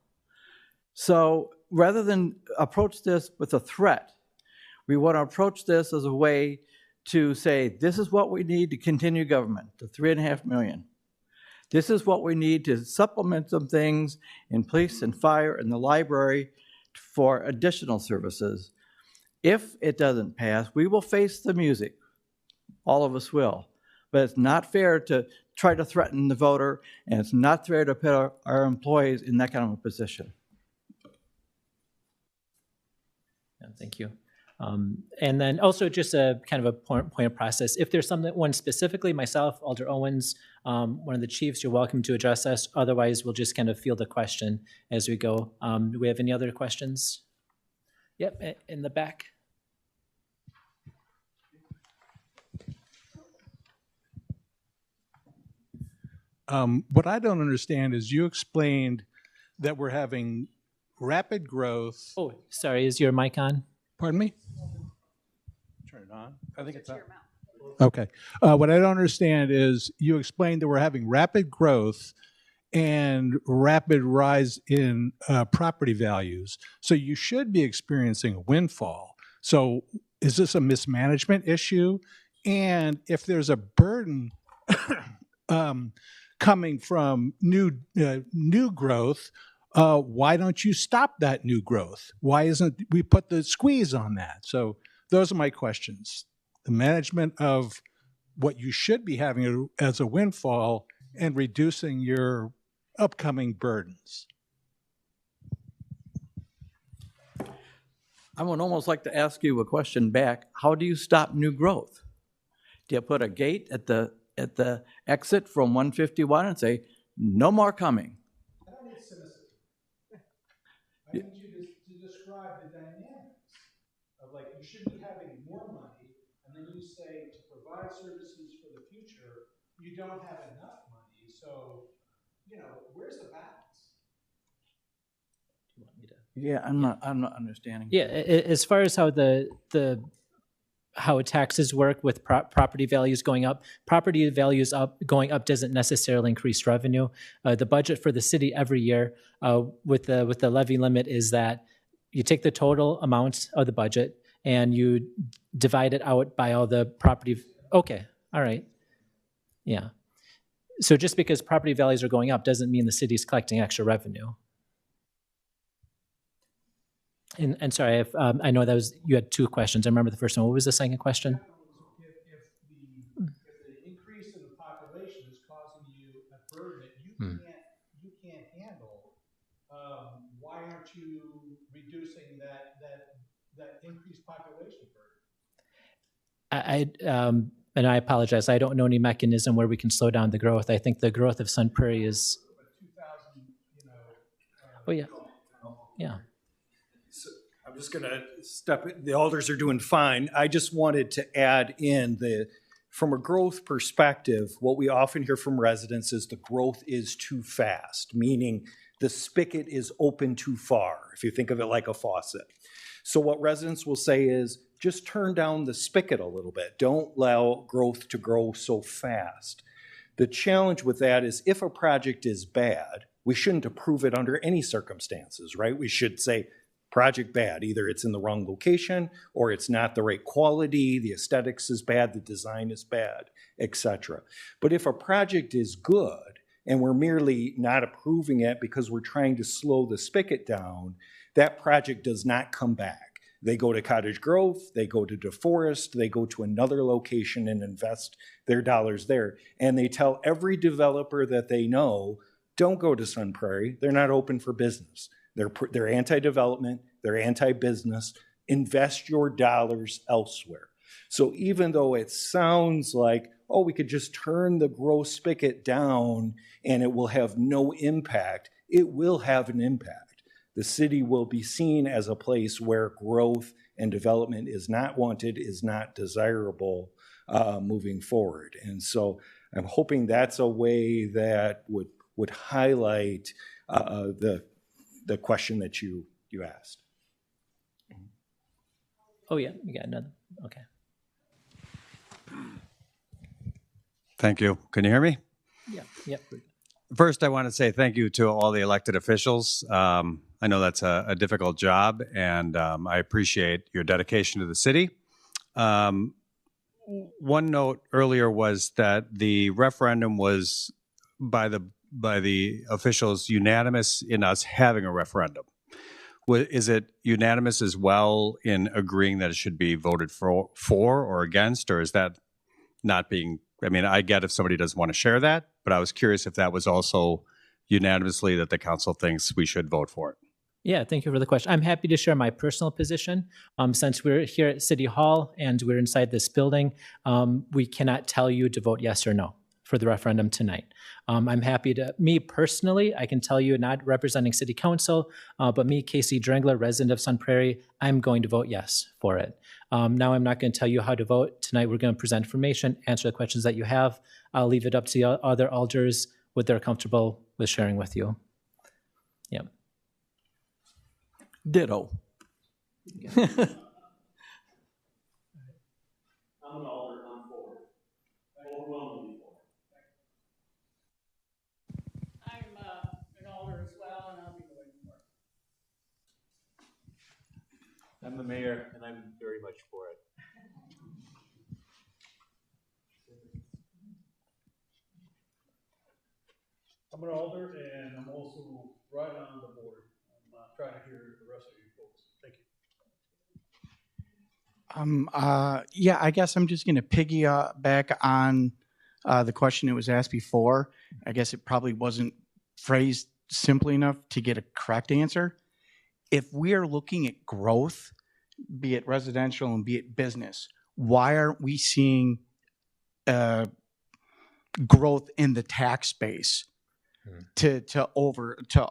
So rather than approach this with a threat, we want to approach this as a way to say, this is what we need to continue government, the $3.5 million. This is what we need to supplement some things in police and fire and the library for additional services. If it doesn't pass, we will face the music. All of us will. But it's not fair to try to threaten the voter, and it's not fair to put our employees in that kind of a position. Yeah, thank you. And then also just a kind of a point of process. If there's one specifically, myself, Alder Owens, one of the chiefs, you're welcome to address us. Otherwise, we'll just kind of field the question as we go. Do we have any other questions? Yep, in the back. What I don't understand is you explained that we're having rapid growth. Oh, sorry, is your mic on? Pardon me? Turn it on. I think it's on. Okay. What I don't understand is you explained that we're having rapid growth and rapid rise in property values. So you should be experiencing a windfall. So is this a mismanagement issue? And if there's a burden coming from new growth, why don't you stop that new growth? Why isn't we put the squeeze on that? So those are my questions. The management of what you should be having as a windfall and reducing your upcoming burdens. I would almost like to ask you a question back. How do you stop new growth? Do you put a gate at the exit from 151 and say, no more coming? I don't need cynicism. I need you to describe the dynamics of, like, you should be having more money, and then you say to provide services for the future, you don't have enough money. So, where's the balance? Do you want me to? Yeah, I'm not understanding. Yeah, as far as how how taxes work with property values going up, property values going up doesn't necessarily increase revenue. The budget for the city every year with the levy limit is that you take the total amount of the budget and you divide it out by all the property. Okay, all right, yeah. So just because property values are going up doesn't mean the city's collecting extra revenue. And sorry, I know you had two questions. I remember the first one. What was the second question? If the increase in the population is causing you a burden that you can't handle, why aren't you reducing that increased population burden? And I apologize. I don't know any mechanism where we can slow down the growth. I think the growth of Sun Prairie is. 2,000, Oh yeah, yeah. I'm just going to the alders are doing fine. I just wanted to add in from a growth perspective, what we often hear from residents is the growth is too fast, meaning the spigot is open too far, if you think of it like a faucet. So what residents will say is, just turn down the spigot a little bit. Don't allow growth to grow so fast. The challenge with that is if a project is bad, we shouldn't approve it under any circumstances, right? We should say, project bad. Either it's in the wrong location or it's not the right quality, the aesthetics is bad, the design is bad, etc. But if a project is good and we're merely not approving it because we're trying to slow the spigot down, that project does not come back. They go to Cottage Grove, they go to DeForest, they go to another location and invest their dollars there. And they tell every developer that they know, don't go to Sun Prairie, they're not open for business. They're anti-development, they're anti-business. Invest your dollars elsewhere. So even though it sounds like, oh, we could just turn the growth spigot down and it will have no impact, it will have an impact. The city will be seen as a place where growth and development is not wanted, is not desirable moving forward. And so I'm hoping that's a way that would highlight the question that you asked. Oh yeah, we got another. Okay. Thank you. Can you hear me? Yeah. Yep. First, I want to say thank you to all the elected officials. I know that's a difficult job, and I appreciate your dedication to the city. One note earlier was that the referendum was by the officials unanimous in us having a referendum. Is it unanimous as well in agreeing that it should be voted for or against, or is that not being, I mean, I get if somebody doesn't want to share that, but I was curious if that was also unanimously that the council thinks we should vote for it. Yeah, thank you for the question. I'm happy to share my personal position. Since we're here at City Hall and we're inside this building, we cannot tell you to vote yes or no for the referendum tonight. I'm happy to, me personally, I can tell you, not representing City Council, but me, Casey Drengler, resident of Sun Prairie, I'm going to vote yes for it. Now I'm not going to tell you how to vote. Tonight we're going to present information, answer the questions that you have. I'll leave it up to the other alders what they're comfortable with sharing with you. Yeah. Ditto. I'm an alder, I'm for. I'm the mayor, and I'm very much for it. I'm an alder, and I'm also right on the board. I'm trying to hear the rest of you folks. Thank you. Yeah, I guess I'm just going to piggyback on the question that was asked before. I guess it probably wasn't phrased simply enough to get a correct answer. If we are looking at growth, be it residential and be it business, why aren't we seeing growth in the tax base to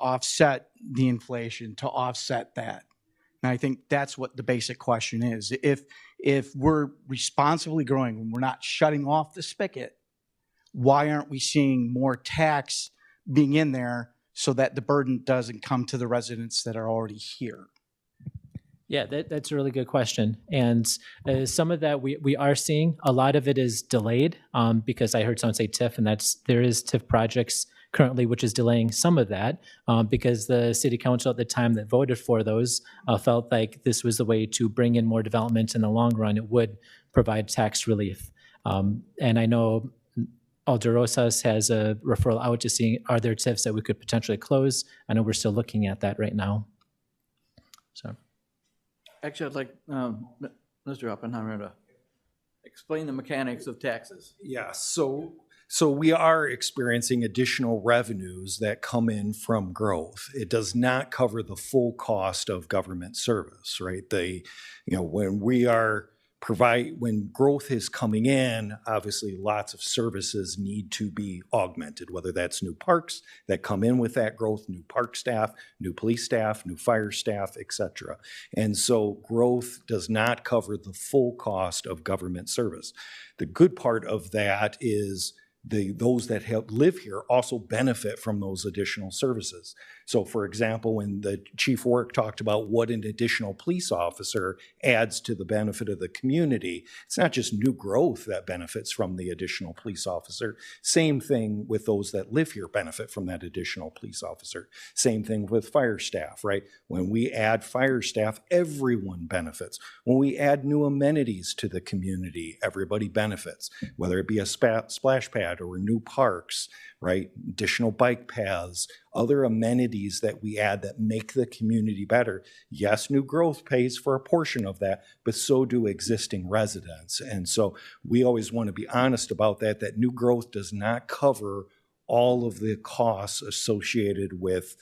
offset the inflation, to offset that? And I think that's what the basic question is. If we're responsibly growing, when we're not shutting off the spigot, why aren't we seeing more tax being in there so that the burden doesn't come to the residents that are already here? Yeah, that's a really good question. And some of that we are seeing. A lot of it is delayed because I heard someone say TIF, and there is TIF projects currently, which is delaying some of that because the city council at the time that voted for those felt like this was the way to bring in more development in the long run. It would provide tax relief. And I know Alder Rosas has a referral out to seeing are there TIFs that we could potentially close. I know we're still looking at that right now. So, Actually, I'd like Mr. Oppenheimer to explain the mechanics of taxes. Yeah, so we are experiencing additional revenues that come in from growth. It does not cover the full cost of government service, right? When growth is coming in, obviously lots of services need to be augmented, whether that's new parks that come in with that growth, new park staff, new police staff, new fire staff, et cetera. And so growth does not cover the full cost of government service. The good part of that is those that live here also benefit from those additional services. So for example, when the Chief Warwick talked about what an additional police officer adds to the benefit of the community, it's not just new growth that benefits from the additional police officer. Same thing with those that live here benefit from that additional police officer. Same thing with fire staff, right? When we add fire staff, everyone benefits. When we add new amenities to the community, everybody benefits, whether it be a splash pad or new parks, right? Additional bike paths, other amenities that we add that make the community better. Yes, new growth pays for a portion of that, but so do existing residents. And so we always want to be honest about that new growth does not cover all of the costs associated with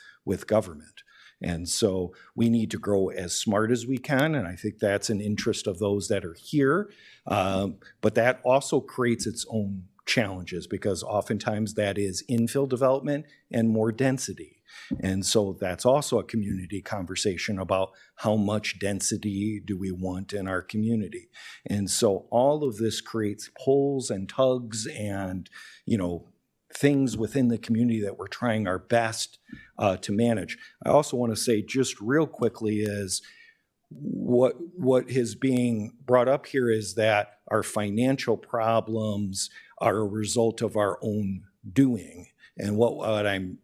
government. And so we need to grow as smart as we can, and I think that's an interest of those that are here. But that also creates its own challenges because oftentimes that is infill development and more density. And so that's also a community conversation about how much density do we want in our community. And so all of this creates pulls and tugs and, things within the community that we're trying our best to manage. I also want to say just real quickly is what is being brought up here is that our financial problems are a result of our own doing. And what I'm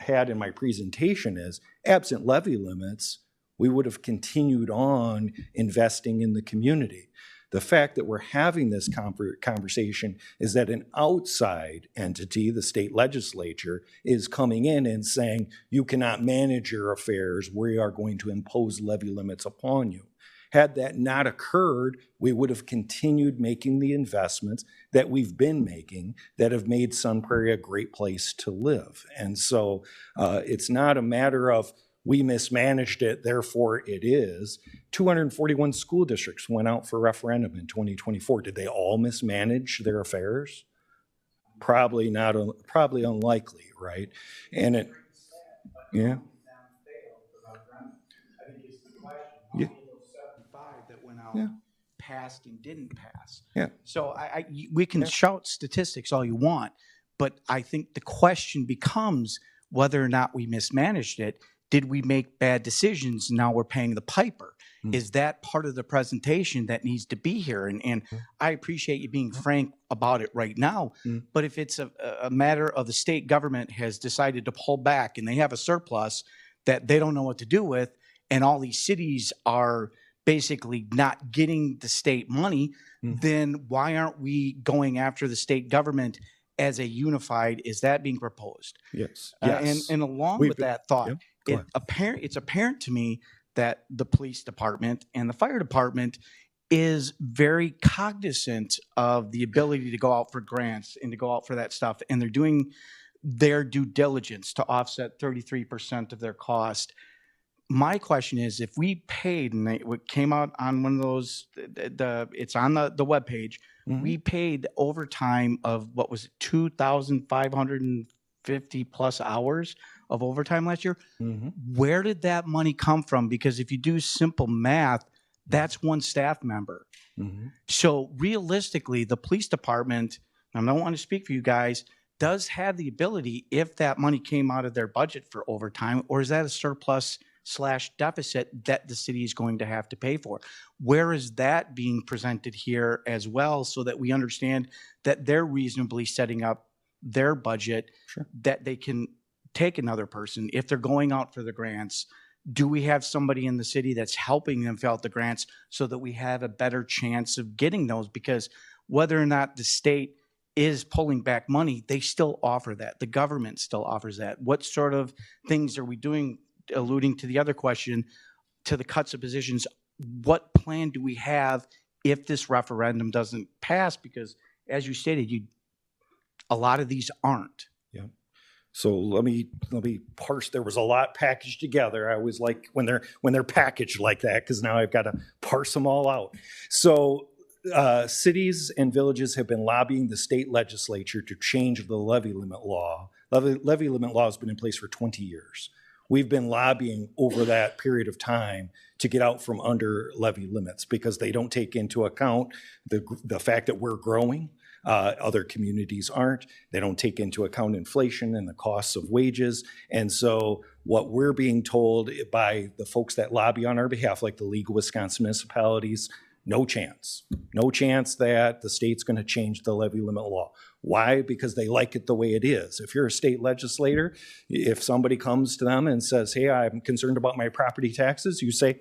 had in my presentation is, absent levy limits, we would have continued on investing in the community. The fact that we're having this conversation is that an outside entity, the state legislature, is coming in and saying, you cannot manage your affairs, we are going to impose levy limits upon you. Had that not occurred, we would have continued making the investments that we've been making that have made Sun Prairie a great place to live. And so it's not a matter of we mismanaged it, therefore it is. 241 school districts went out for referendum in 2024. Did they all mismanage their affairs? Probably not, probably unlikely, right? And it, yeah. Yeah. Yeah. Passed and didn't pass. Yeah. So we can shout statistics all you want, but I think the question becomes whether or not we mismanaged it. Did we make bad decisions? Now we're paying the piper. Is that part of the presentation that needs to be here? And I appreciate you being frank about it right now, but if it's a matter of the state government has decided to pull back and they have a surplus that they don't know what to do with, and all these cities are basically not getting the state money, then why aren't we going after the state government as a unified? Is that being proposed? Yes. And along We've with been- that thought, Go ahead. it's apparent to me that the police department and the fire department is very cognizant of the ability to go out for grants and to go out for that stuff. And they're doing their due diligence to offset 33% of their cost. My question is, if we paid, and it came out on one of those, it's on the webpage, we paid overtime of, what was it, 2,550 plus hours of overtime last year. Where did that money come from? Because if you do simple math, that's one staff member. So realistically, the police department, and I don't want to speak for you guys, does have the ability, if that money came out of their budget for overtime, or is that a surplus / deficit that the city is going to have to pay for? Where is that being presented here as well, so that we understand that they're reasonably setting up their budget, that they can take another person if they're going out for the grants? Do we have somebody in the city that's helping them fill out the grants so that we have a better chance of getting those? Because whether or not the state is pulling back money, they still offer that. The government still offers that. What sort of things are we doing? Alluding to the other question, to the cuts of positions, what plan do we have if this referendum doesn't pass? Because as you stated, a lot of these aren't. Yeah. So let me parse. There was a lot packaged together. I always like when they're packaged like that, because now I've got to parse them all out. So cities and villages have been lobbying the state legislature to change the levy limit law. Levy limit law has been in place for 20 years. We've been lobbying over that period of time to get out from under levy limits, because they don't take into account the fact that we're growing. Other communities aren't. They don't take into account inflation and the costs of wages. And so what we're being told by the folks that lobby on our behalf, like the League of Wisconsin Municipalities, no chance. No chance that the state's going to change the levy limit law. Why? Because they like it the way it is. If you're a state legislator, if somebody comes to them and says, hey, I'm concerned about my property taxes, you say,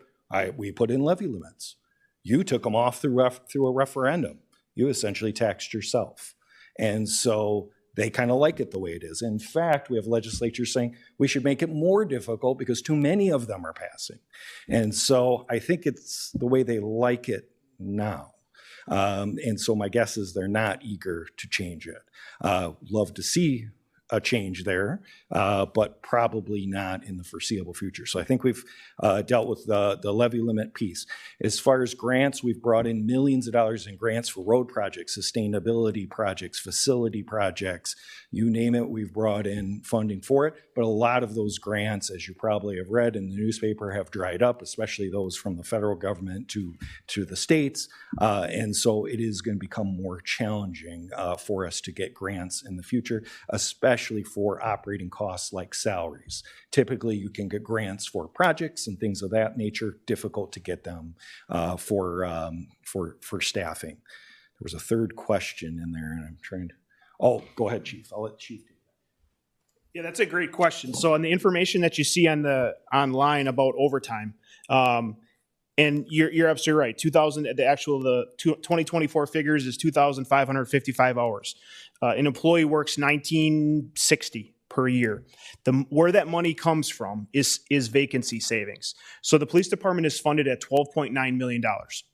we put in levy limits. You took them off through a referendum. You essentially taxed yourself. And so they kind of like it the way it is. In fact, we have legislatures saying we should make it more difficult because too many of them are passing. And so I think it's the way they like it now. And so my guess is they're not eager to change it. Love to see a change there, but probably not in the foreseeable future. So I think we've dealt with the levy limit piece. As far as grants, we've brought in millions of dollars in grants for road projects, sustainability projects, facility projects, you name it, we've brought in funding for it. But a lot of those grants, as you probably have read in the newspaper, have dried up, especially those from the federal government to the states. And so it is going to become more challenging for us to get grants in the future, especially for operating costs like salaries. Typically, you can get grants for projects and things of that nature. Difficult to get them for staffing. There was a third question in there, and I'm trying to. Oh, go ahead, Chief. I'll let Chief do that. Yeah, that's a great question. So on the information that you see online about overtime, and you're absolutely right. 2024 figures is 2,555 hours. An employee works 1960 per year. Where that money comes from is vacancy savings. So the police department is funded at $12.9 million.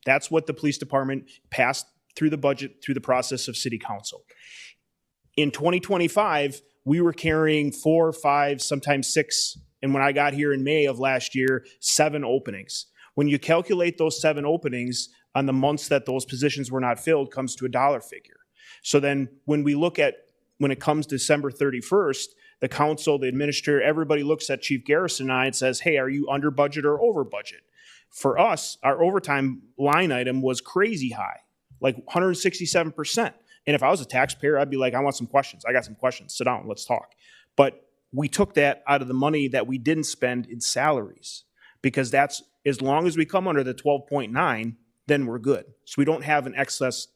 That's what the police department passed through the budget, through the process of city council. In 2025, we were carrying 4, 5, sometimes 6, and when I got here in May of last year, 7 openings. When you calculate those 7 openings on the months that those positions were not filled, comes to a dollar figure. So then when it comes December 31st, the council, the administrator, everybody looks at Chief Garrison and I and says, hey, are you under budget or over budget? For us, our overtime line item was crazy high, like 167%. And if I was a taxpayer, I'd be like, I want some questions. I got some questions. Sit down, let's talk. But we took that out of the money that we didn't spend in salaries, because that's, as long as we come under the 12.9, then we're good. So we don't have an excess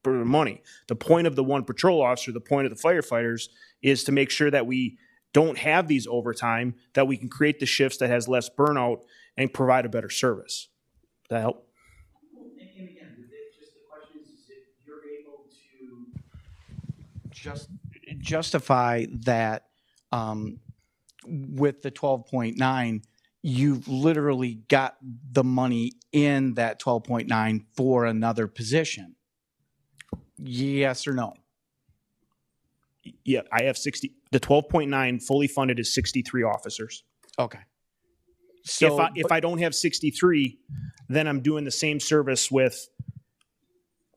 for the money. The point of the one patrol officer, the point of the firefighters, is to make sure that we don't have these overtime, that we can create the shifts that has less burnout and provide a better service. That help? And again, just the question is if you're able to justify that with the 12.9, you've literally got the money in that 12.9 for another position. Yes or no? Yeah, I have 60. The 12.9 fully funded is 63 officers. Okay. So if I don't have 63, then I'm doing the same service with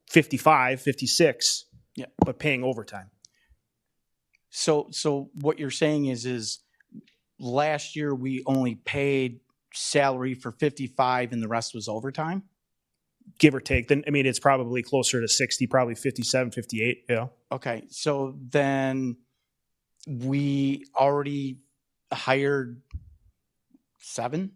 55, 56, yeah, but paying overtime. So what you're saying is last year we only paid salary for 55 and the rest was overtime? Give or take. Then I mean, it's probably closer to 60, probably 57, 58. Yeah. Okay. So then we already hired 7?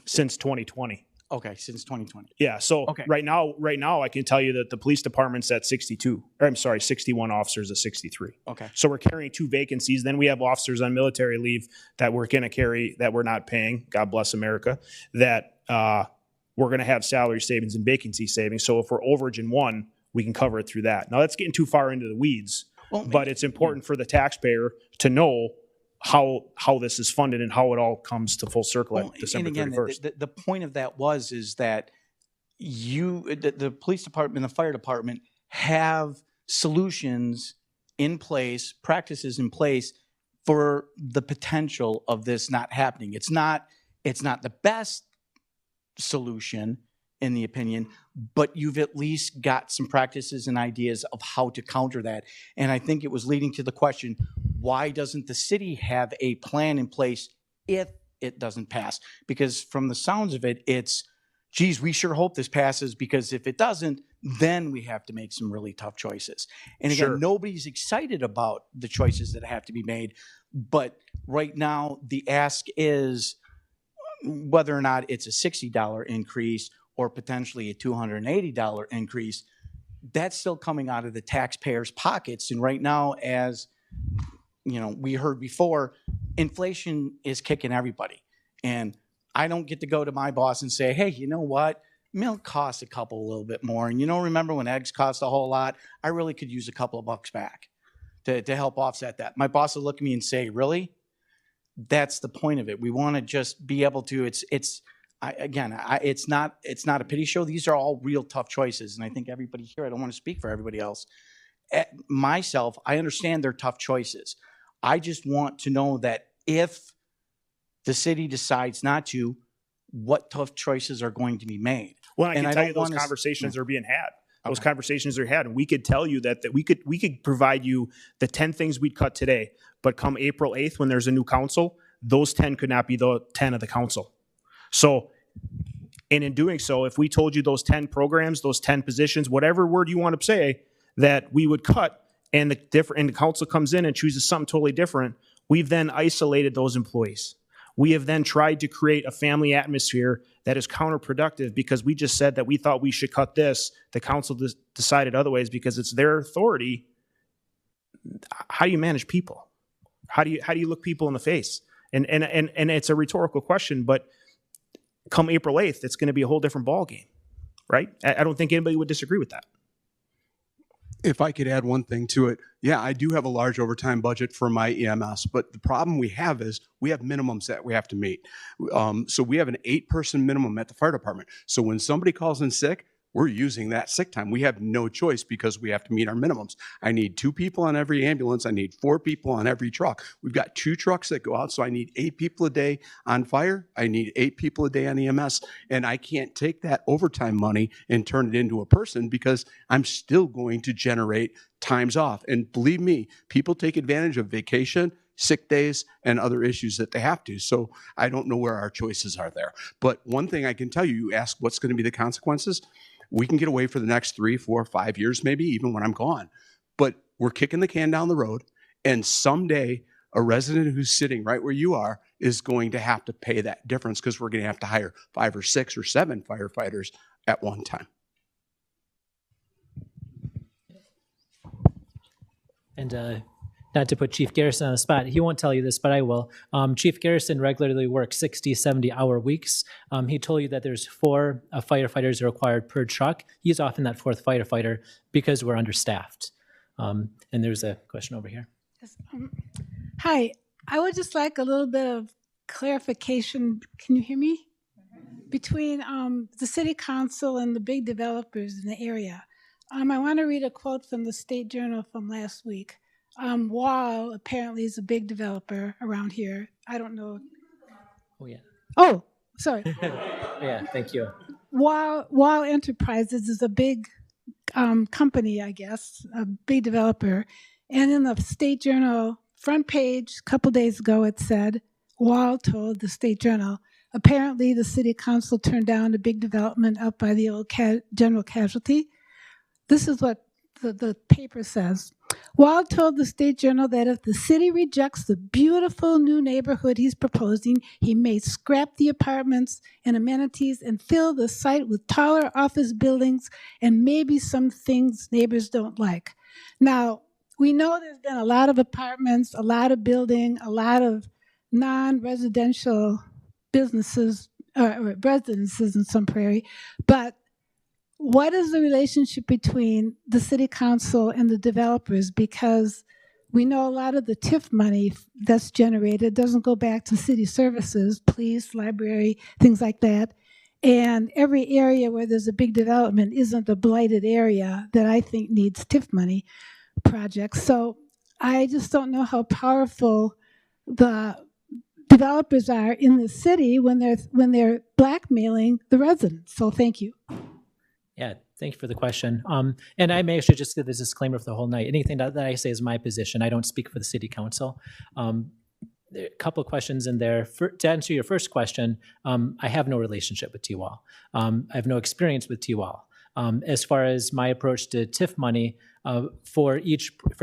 Since 2020. Okay, since 2020. Yeah. So Okay. right now, I can tell you that the police department's at 62. Or I'm sorry, 61 officers at 63. Okay. So we're carrying 2 vacancies. Then we have officers on military leave that we're going to carry that we're not paying. God bless America. That we're going to have salary savings and vacancy savings. So if we're overage in one, we can cover it through that. Now that's getting too far into the weeds, but it's important for the taxpayer to know how this is funded and how it all comes to full circle at December 31st. The point of that is that the police department, the fire department have solutions in place, practices in place for the potential of this not happening. It's not the best solution in the opinion, but you've at least got some practices and ideas of how to counter that. And I think it was leading to the question, why doesn't the city have a plan in place if it doesn't pass? Because from the sounds of it, it's, geez, we sure hope this passes, because if it doesn't, then we have to make some really tough choices. And again, Sure. Nobody's excited about the choices that have to be made. But right now, the ask is whether or not it's a $60 increase or potentially a $280 increase, that's still coming out of the taxpayers' pockets. And right now, as you know, we heard before, inflation is kicking everybody. And I don't get to go to my boss and say, hey, you know what? Milk costs a little bit more. And remember when eggs cost a whole lot? I really could use a couple of bucks back to help offset that. My boss will look at me and say, really? That's the point of it. We want to just be able to, it's not a pity show. These are all real tough choices. And I think everybody here, I don't want to speak for everybody else. Myself, I understand they're tough choices. I just want to know that if the city decides not to, what tough choices are going to be made. Well, I can And tell don't you those wanna conversations are being had. Those Okay. conversations are had, and we could tell you that we could provide you the 10 things we'd cut today, but come April 8th when there's a new council, those 10 could not be the 10 of the council. So, and in doing so, if we told you those 10 programs, those 10 positions, whatever word you want to say, that we would cut, and the council comes in and chooses something totally different, we've then isolated those employees. We have then tried to create a family atmosphere that is counterproductive because we just said that we thought we should cut this. The council decided otherwise because it's their authority. How do you manage people? How do you look people in the face? And it's a rhetorical question, but come April 8th, it's going to be a whole different ballgame, right? I don't think anybody would disagree with that. If I could add one thing to it, yeah, I do have a large overtime budget for my EMS, but the problem we have is we have minimums that we have to meet. So we have an 8-person minimum at the fire department. So when somebody calls in sick, we're using that sick time. We have no choice because we have to meet our minimums. I need 2 people on every ambulance. I need 4 people on every truck. We've got 2 trucks that go out, so I need 8 people a day on fire. I need 8 people a day on EMS, and I can't take that overtime money and turn it into a person because I'm still going to generate times off. And believe me, people take advantage of vacation, sick days, and other issues that they have to. So I don't know where our choices are there. But one thing I can tell you, you ask what's going to be the consequences. We can get away for the next 3, 4, 5 years, maybe even when I'm gone. But we're kicking the can down the road, and someday a resident who's sitting right where you are is going to have to pay that difference because we're going to have to hire 5 or 6 or 7 firefighters at one time. And not to put Chief Garrison on the spot, he won't tell you this, but I will. Chief Garrison regularly works 60, 70-hour weeks. He told you that there's 4 firefighters required per truck. He's often that 4th firefighter because we're understaffed. And there's a question over here. Yes, hi, I would just like a little bit of clarification. Can you hear me? Between the city council and the big developers in the area. I want to read a quote from the State Journal from last week. Wall apparently is a big developer around here. I don't know. Oh, yeah. Oh, sorry. Yeah, thank you. Wall Enterprises is a big company, I guess, a big developer. And in the State Journal front page, a couple days ago, it said, Wall told the State Journal, apparently the city council turned down a big development up by the old General Casualty. This is what the paper says. Wall told the State Journal that if the city rejects the beautiful new neighborhood he's proposing, he may scrap the apartments and amenities and fill the site with taller office buildings and maybe some things neighbors don't like. Now, we know there's been a lot of apartments, a lot of building, a lot of non-residential businesses or residences in some Prairie, but what is the relationship between the city council and the developers? Because we know a lot of the TIF money that's generated doesn't go back to city services, police, library, things like that. And every area where there's a big development isn't a blighted area that I think needs TIF money projects. So I just don't know how powerful the developers are in the city when they're blackmailing the residents. So thank you. Yeah, thank you for the question. And I may actually just give this disclaimer for the whole night. Anything that I say is my position. I don't speak for the city council. There are a couple of questions in there. To answer your first question, I have no relationship with T-Wall. I have no experience with T-Wall. As far as my approach to TIF money, for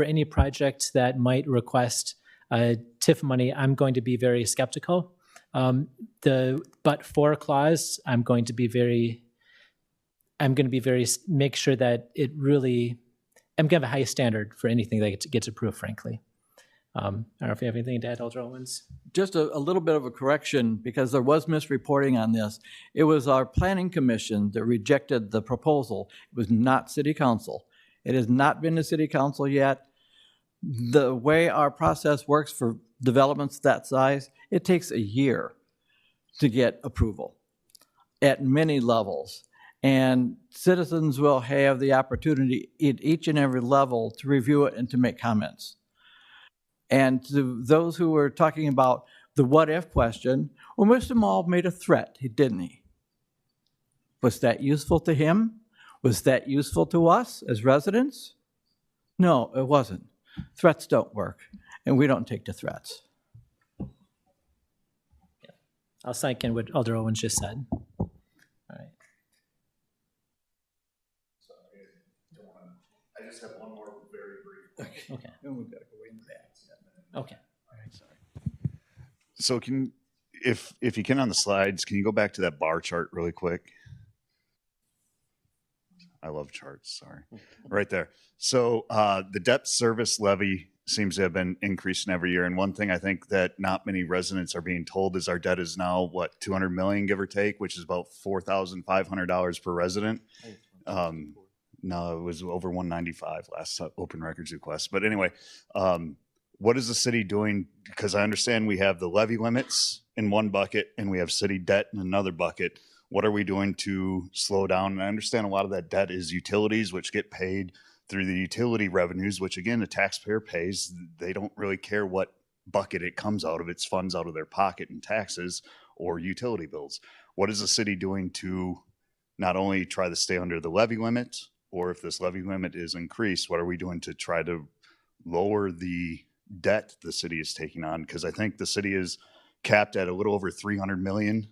any project that might request TIF money, I'm going to be very skeptical. The but-for clause, I'm going to make sure that it really, I'm going to have a high standard for anything that gets approved, frankly. I don't know if you have anything to add, Alder Owens? Just a little bit of a correction, because there was misreporting on this. It was our planning commission that rejected the proposal. It was not city council. It has not been to city council yet. The way our process works for developments that size, it takes a year to get approval at many levels. And citizens will have the opportunity at each and every level to review it and to make comments. And to those who were talking about the what-if question, well, Mr. Maul made a threat, didn't he? Was that useful to him? Was that useful to us as residents? No, it wasn't. Threats don't work, and we don't take to threats. I'll second what Alder Owens just said. All right. I just have one more very brief. Okay. And we've got to go in the back. Okay. All right, sorry. So if you can on the slides, can you go back to that bar chart really quick? I love charts, sorry. Right there. So the debt service levy seems to have been increasing every year. And one thing I think that not many residents are being told is our debt is now, what, 200 million, give or take, which is about $4,500 per resident. No, it was over 195 last open records request. But anyway, what is the city doing? Because I understand we have the levy limits in one bucket and we have city debt in another bucket. What are we doing to slow down? And I understand a lot of that debt is utilities, which get paid through the utility revenues, which again, the taxpayer pays. They don't really care what bucket it comes out of. It's funds out of their pocket in taxes or utility bills. What is the city doing to not only try to stay under the levy limit, or if this levy limit is increased, what are we doing to try to lower the debt the city is taking on? Because I think the city is capped at a little over 300 million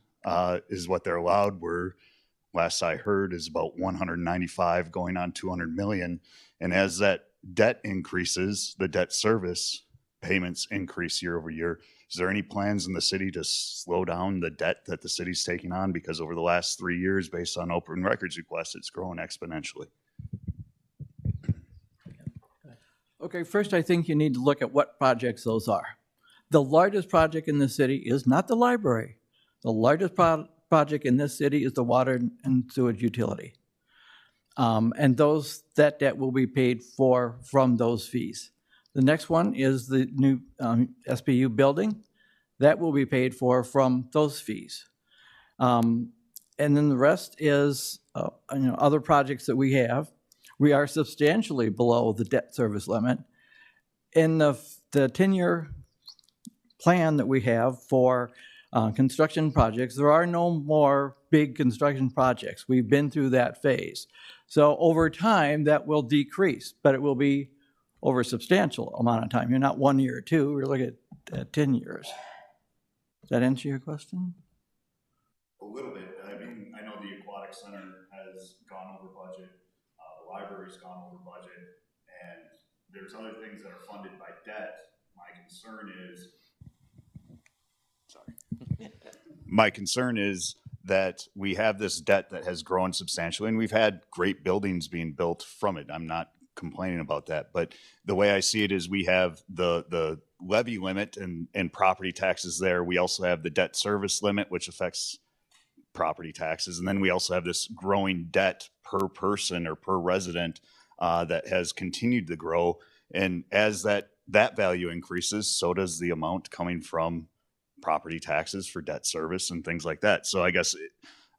is what they're allowed. Where last I heard is about 195 going on 200 million. And as that debt increases, the debt service payments increase year over year. Is there any plans in the city to slow down the debt that the city's taking on? Because over the last 3 years, based on open records requests, it's grown exponentially. Okay, first I think you need to look at what projects those are. The largest project in the city is not the library. The largest project in this city is the water and sewage utility. And that debt will be paid for from those fees. The next one is the new SPU building. That will be paid for from those fees. And then the rest is other projects that we have. We are substantially below the debt service limit. In the 10-year plan that we have for construction projects, there are no more big construction projects. We've been through that phase. So over time, that will decrease, but it will be over a substantial amount of time. You're not 1 year or two, we're looking at 10 years. Does that answer your question? A little bit. I mean, I know the Aquatic Center has gone over budget, the library's gone over budget, and there's other things that are funded by debt. My concern is that we have this debt that has grown substantially, and we've had great buildings being built from it. I'm not complaining about that, but the way I see it is we have the levy limit and property taxes there. We also have the debt service limit, which affects property taxes. And then we also have this growing debt per person or per resident that has continued to grow. And as that value increases, so does the amount coming from property taxes for debt service and things like that. So I guess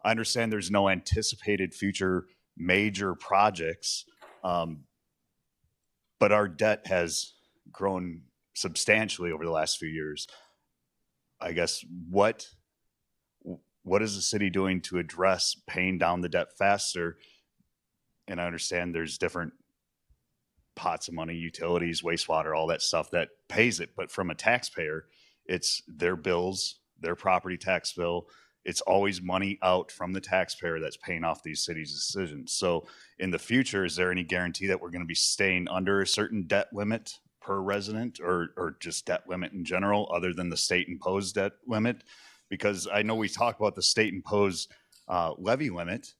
I understand there's no anticipated future major projects, but our debt has grown substantially over the last few years. I guess what is the city doing to address paying down the debt faster? And I understand there's different pots of money, utilities, wastewater, all that stuff that pays it. But from a taxpayer, it's their bills, their property tax bill. It's always money out from the taxpayer that's paying off these cities' decisions. So in the future, is there any guarantee that we're going to be staying under a certain debt limit per resident or just debt limit in general, other than the state imposed debt limit? Because I know we talk about the state imposed levy limit.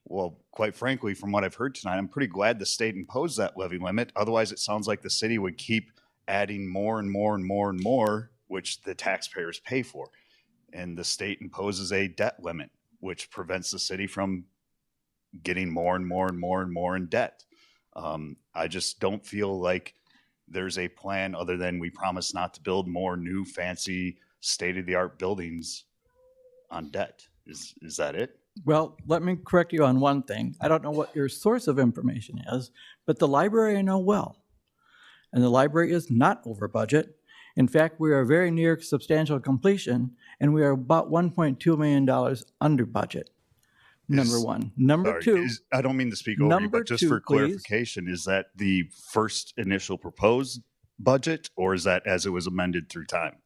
Well, quite frankly, from what I've heard tonight, I'm pretty glad the state imposed that levy limit. Otherwise, it sounds like the city would keep adding more and more and more and more, which the taxpayers pay for. And the state imposes a debt limit, which prevents the city from getting more and more and more and more in debt. I just don't feel like there's a plan other than we promise not to build more new fancy state-of-the-art buildings on debt. Is that it? Well, let me correct you on one thing. I don't know what your source of information is, but the library I know well. And the library is not over budget. In fact, we are very near substantial completion, and we are about $1.2 million under budget. Number one. Number two. I don't mean to speak over you, but just for clarification, is that the first initial proposed budget, or is that as it was amended through time?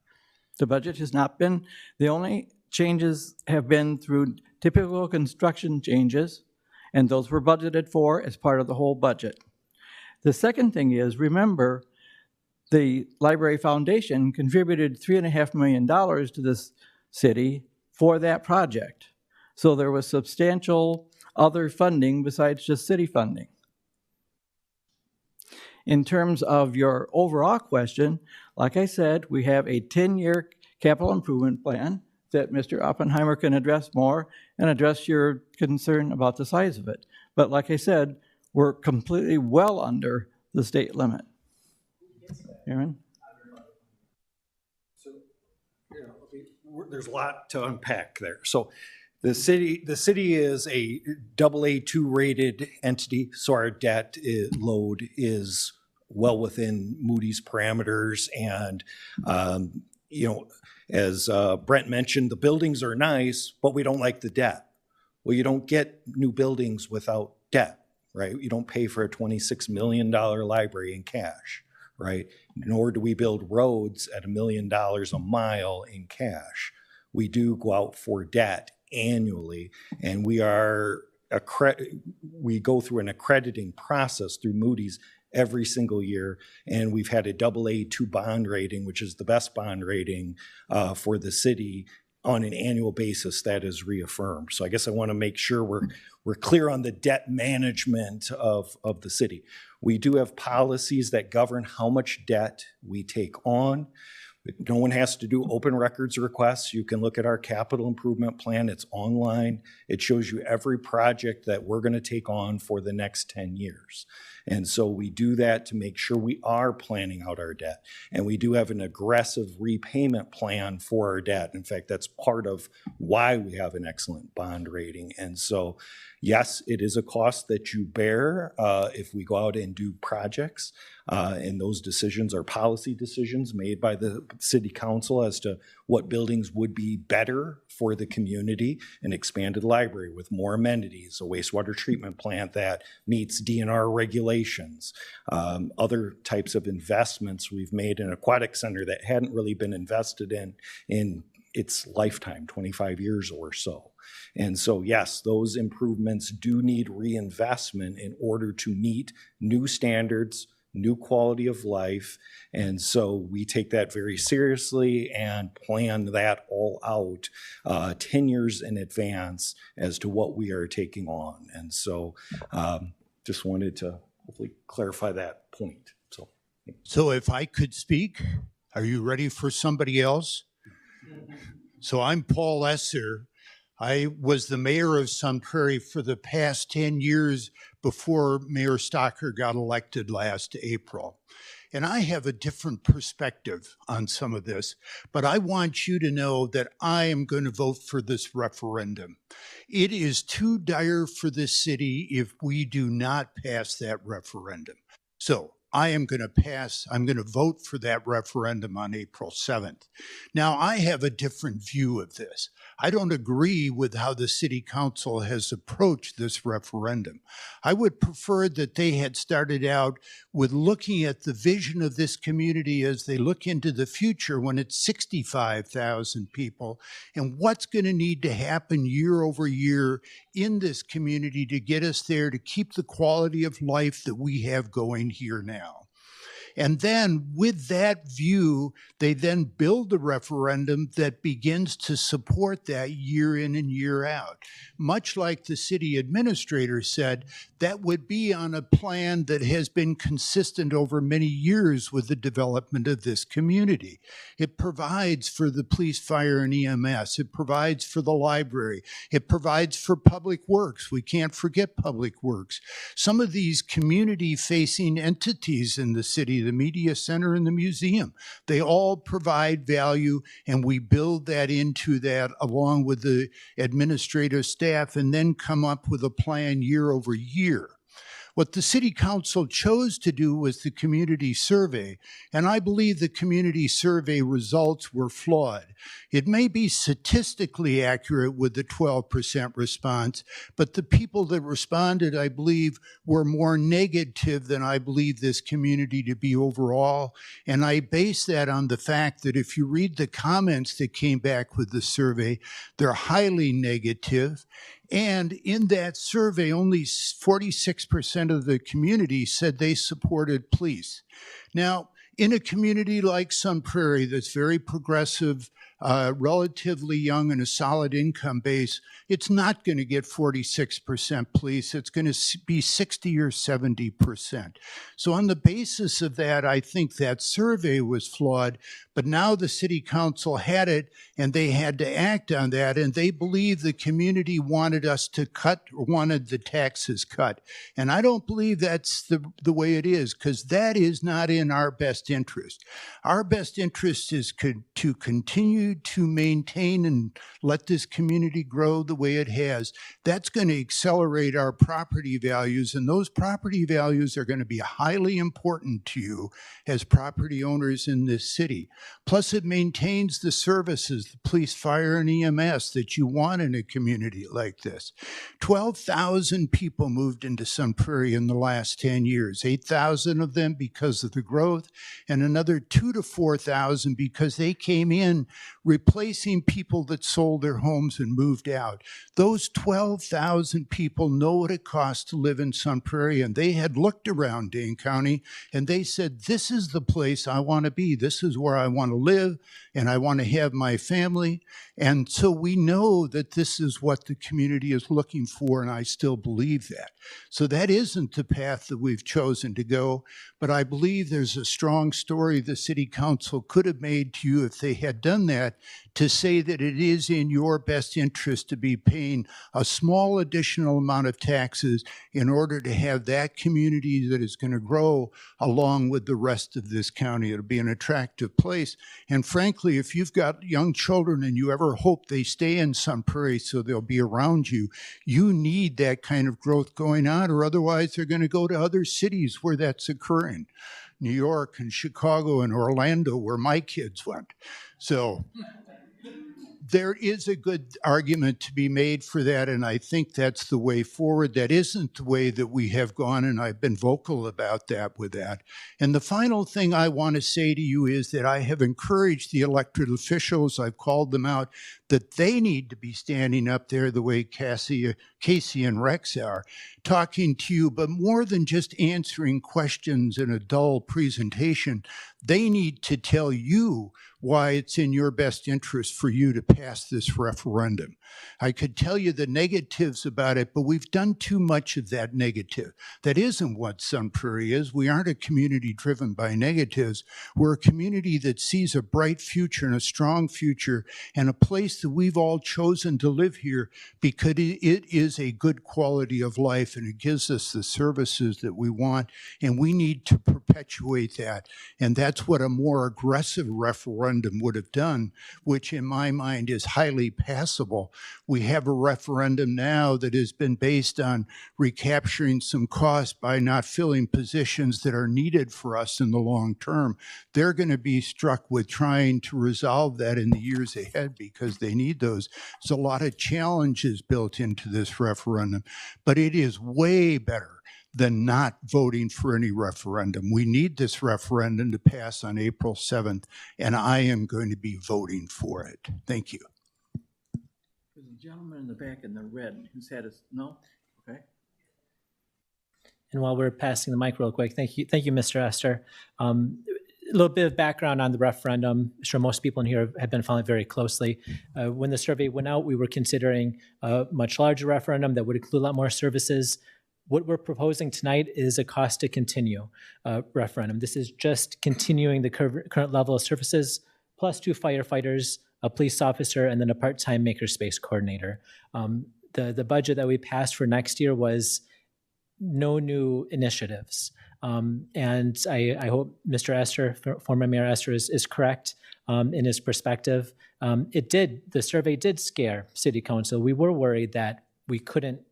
The budget has not been, the only changes have been through typical construction changes, and those were budgeted for as part of the whole budget. The second thing is, remember, the Library Foundation contributed $3.5 million to this city for that project. So there was substantial other funding besides just city funding. In terms of your overall question, like I said, we have a 10-year capital improvement plan that Mr. Oppenheimer can address more and address your concern about the size of it. But like I said, we're completely well under the state limit. Aaron? So, there's a lot to unpack there. So the city is a AA2 rated entity, so our debt load is well within Moody's parameters. And, as Brent mentioned, the buildings are nice, but we don't like the debt. Well, you don't get new buildings without debt, right? You don't pay for a $26 million library in cash, right? Nor do we build roads at $1 million a mile in cash. We do go out for debt annually, and we go through an accrediting process through Moody's every single year, and we've had a AA2 bond rating, which is the best bond rating for the city on an annual basis that is reaffirmed. So I guess I want to make sure we're clear on the debt management of the city. We do have policies that govern how much debt we take on. No one has to do open records requests. You can look at our capital improvement plan. It's online. It shows you every project that we're going to take on for the next 10 years. And so we do that to make sure we are planning out our debt. And we do have an aggressive repayment plan for our debt. In fact, that's part of why we have an excellent bond rating. And so, yes, it is a cost that you bear if we go out and do projects. And those decisions are policy decisions made by the city council as to what buildings would be better for the community. An expanded library with more amenities, a wastewater treatment plant that meets DNR regulations, other types of investments we've made in aquatic center that hadn't really been invested in its lifetime, 25 years or so. And so, yes, those improvements do need reinvestment in order to meet new standards, new quality of life. And so we take that very seriously and plan that all out 10 years in advance as to what we are taking on. And so just wanted to hopefully clarify that point. So if I could speak, are you ready for somebody else? So I'm Paul Esser. I was the mayor of Sun Prairie for the past 10 years before Mayor Stocker got elected last April. And I have a different perspective on some of this, but I want you to know that I am going to vote for this referendum. It is too dire for this city if we do not pass that referendum. So I'm going to vote for that referendum on April 7th. Now, I have a different view of this. I don't agree with how the city council has approached this referendum. I would prefer that they had started out with looking at the vision of this community as they look into the future when it's 65,000 people and what's going to need to happen year over year in this community to get us there to keep the quality of life that we have going here now. And then with that view, they then build a referendum that begins to support that year in and year out. Much like the city administrator said, that would be on a plan that has been consistent over many years with the development of this community. It provides for the police, fire, and EMS. It provides for the library. It provides for public works. We can't forget public works. Some of these community-facing entities in the city, the media center and the museum, they all provide value, and we build that into that along with the administrative staff and then come up with a plan year over year. What the city council chose to do was the community survey, and I believe the community survey results were flawed. It may be statistically accurate with the 12% response, but the people that responded, I believe, were more negative than I believe this community to be overall, and I base that on the fact that if you read the comments that came back with the survey, they're highly negative. And in that survey, only 46% of the community said they supported police. Now, in a community like Sun Prairie that's very progressive, relatively young and a solid income base, it's not going to get 46% police. It's going to be 60 or 70%. So on the basis of that, I think that survey was flawed, but now the city council had it and they had to act on that, and they believe the community wanted us to cut, or wanted the taxes cut. And I don't believe that's the way it is, because that is not in our best interest. Our best interest is to continue to maintain and let this community grow the way it has. That's going to accelerate our property values, and those property values are going to be highly important to you as property owners in this city. Plus, it maintains the services, the police, fire, and EMS that you want in a community like this. 12,000 people moved into Sun Prairie in the last 10 years, 8,000 of them because of the growth, and another 2,000 to 4,000 because they came in replacing people that sold their homes and moved out. Those 12,000 people know what it costs to live in Sun Prairie, and they had looked around Dane County and they said, this is the place I want to be. This is where I want to live, and I want to have my family. And so we know that this is what the community is looking for, and I still believe that. So that isn't the path that we've chosen to go, but I believe there's a strong story the City Council could have made to you if they had done that, to say that it is in your best interest to be paying a small additional amount of taxes in order to have that community that is going to grow along with the rest of this county. It'll be an attractive place. And frankly, if you've got young children and you ever hope they stay in Sun Prairie so they'll be around you, you need that kind of growth going on, or otherwise they're going to go to other cities where that's occurring. New York and Chicago and Orlando, where my kids went. So there is a good argument to be made for that, and I think that's the way forward. That isn't the way that we have gone, and I've been vocal about that with that. And the final thing I want to say to you is that I have encouraged the elected officials, I've called them out, that they need to be standing up there the way Casey and Rex are, talking to you, but more than just answering questions in a dull presentation, they need to tell you why it's in your best interest for you to pass this referendum. I could tell you the negatives about it, but we've done too much of that negative. That isn't what Sun Prairie is. We aren't a community driven by negatives. We're a community that sees a bright future and a strong future, and a place that we've all chosen to live here because it is a good quality of life, and it gives us the services that we want, and we need to perpetuate that. And that's what a more aggressive referendum would have done, which in my mind is highly passable. We have a referendum now that has been based on recapturing some costs by not filling positions that are needed for us in the long term. They're going to be struck with trying to resolve that in the years ahead because they need those. There's a lot of challenges built into this referendum, but it is way better than not voting for any referendum. We need this referendum to pass on April 7th, and I am going to be voting for it. Thank you. There's a gentleman in the back in the red who's had his, no? Okay. And while we're passing the mic real quick, thank you, Mr. Esther. A little bit of background on the referendum. I'm sure most people in here have been following it very closely. When the survey went out, we were considering a much larger referendum that would include a lot more services. What we're proposing tonight is a cost to continue referendum. This is just continuing the current level of services, plus 2 firefighters, a police officer, and then a part-time makerspace coordinator. The budget that we passed for next year was no new initiatives. And I hope Mr. Esther, former Mayor Esther, is correct in his perspective. The survey did scare City Council. We were worried that we couldn't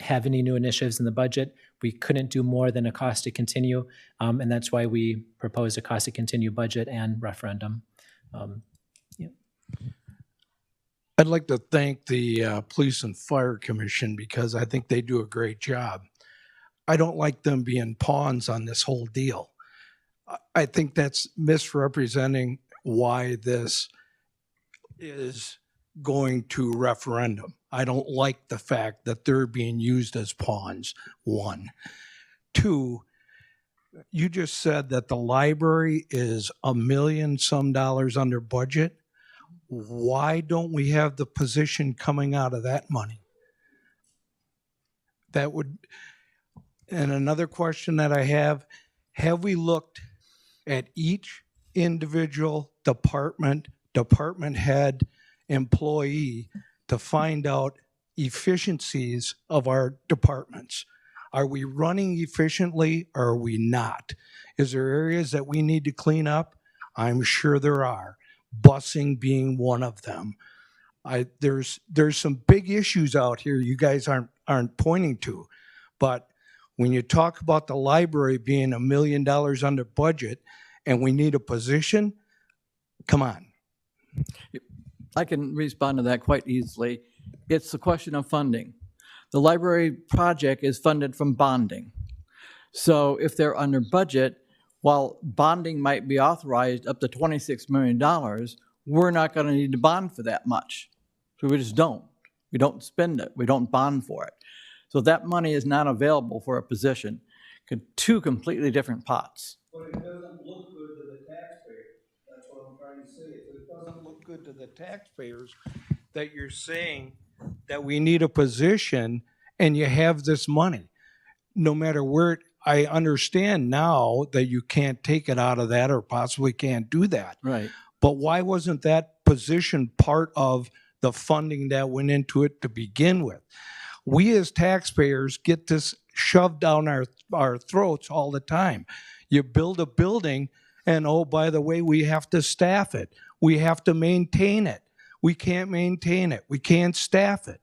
have any new initiatives in the budget. We couldn't do more than a cost to continue, and that's why we proposed a cost to continue budget and referendum. I'd like to thank the Police and Fire Commission because I think they do a great job. I don't like them being pawns on this whole deal. I think that's misrepresenting why this is going to referendum. I don't like the fact that they're being used as pawns, 1. 2, you just said that the library is $1 million some under budget. Why don't we have the position coming out of that money? That would, and another question that I have we looked at each individual department head, employee to find out efficiencies of our departments? Are we running efficiently or are we not? Is there areas that we need to clean up? I'm sure there are. Busing being one of them. There's some big issues out here you guys aren't pointing to, but when you talk about the library being $1 million under budget and we need a position, come on. I can respond to that quite easily. It's a question of funding. The library project is funded from bonding. So if they're under budget, while bonding might be authorized up to $26 million, we're not going to need to bond for that much. So we just don't. We don't spend it. We don't bond for it. So that money is not available for a position. Two completely different pots. But it doesn't look good to the taxpayers. That's what I'm trying to say. It doesn't look good to the taxpayers that you're saying that we need a position and you have this money. No matter where, I understand now that you can't take it out of that or possibly can't do that. Right. But why wasn't that position part of the funding that went into it to begin with? We as taxpayers get this shoved down our throats all the time. You build a building and, oh, by the way, we have to staff it. We have to maintain it. We can't maintain it. We can't staff it.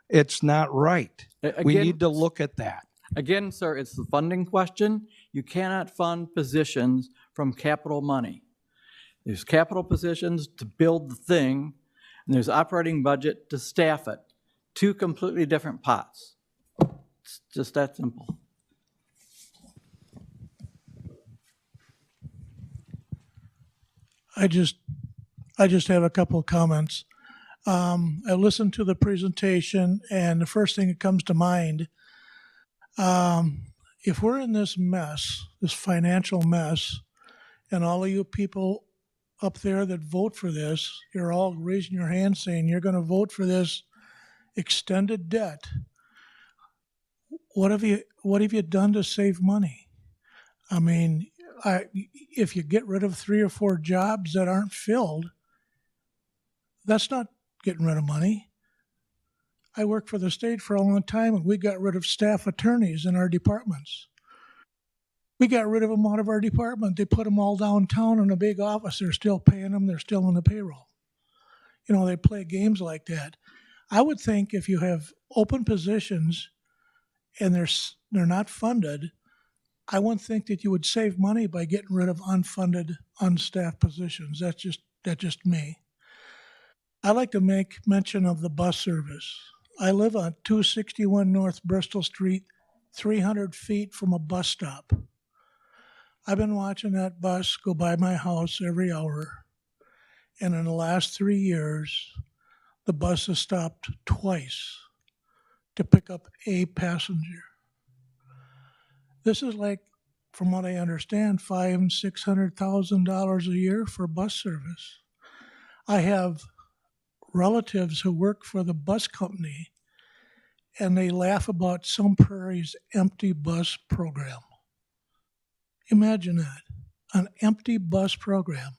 It's not right. We need to look at that. Again, sir, it's the funding question. You cannot fund positions from capital money. There's capital positions to build the thing, and there's operating budget to staff it. Two completely different pots. It's just that simple. I just have a couple of comments. I listened to the presentation, and the first thing that comes to mind, if we're in this mess, this financial mess, and all of you people up there that vote for this, you're all raising your hand saying you're going to vote for this extended debt. What have you done to save money? I mean, if you get rid of 3 or 4 jobs that aren't filled, that's not getting rid of money. I worked for the state for a long time, and we got rid of staff attorneys in our departments. We got rid of them out of our department. They put them all downtown in a big office. They're still paying them. They're still on the payroll. You know, they play games like that. I would think if you have open positions and they're not funded, I wouldn't think that you would save money by getting rid of unfunded, unstaffed positions. That's just me. I like to make mention of the bus service. I live on 261 North Bristol Street, 300 feet from a bus stop. I've been watching that bus go by my house every hour, and in the last 3 years, the bus has stopped twice to pick up a passenger. This is like, from what I understand, $500,000 and $600,000 a year for bus service. I have relatives who work for the bus company, and they laugh about Sun Prairie's empty bus program. Imagine that, an empty bus program.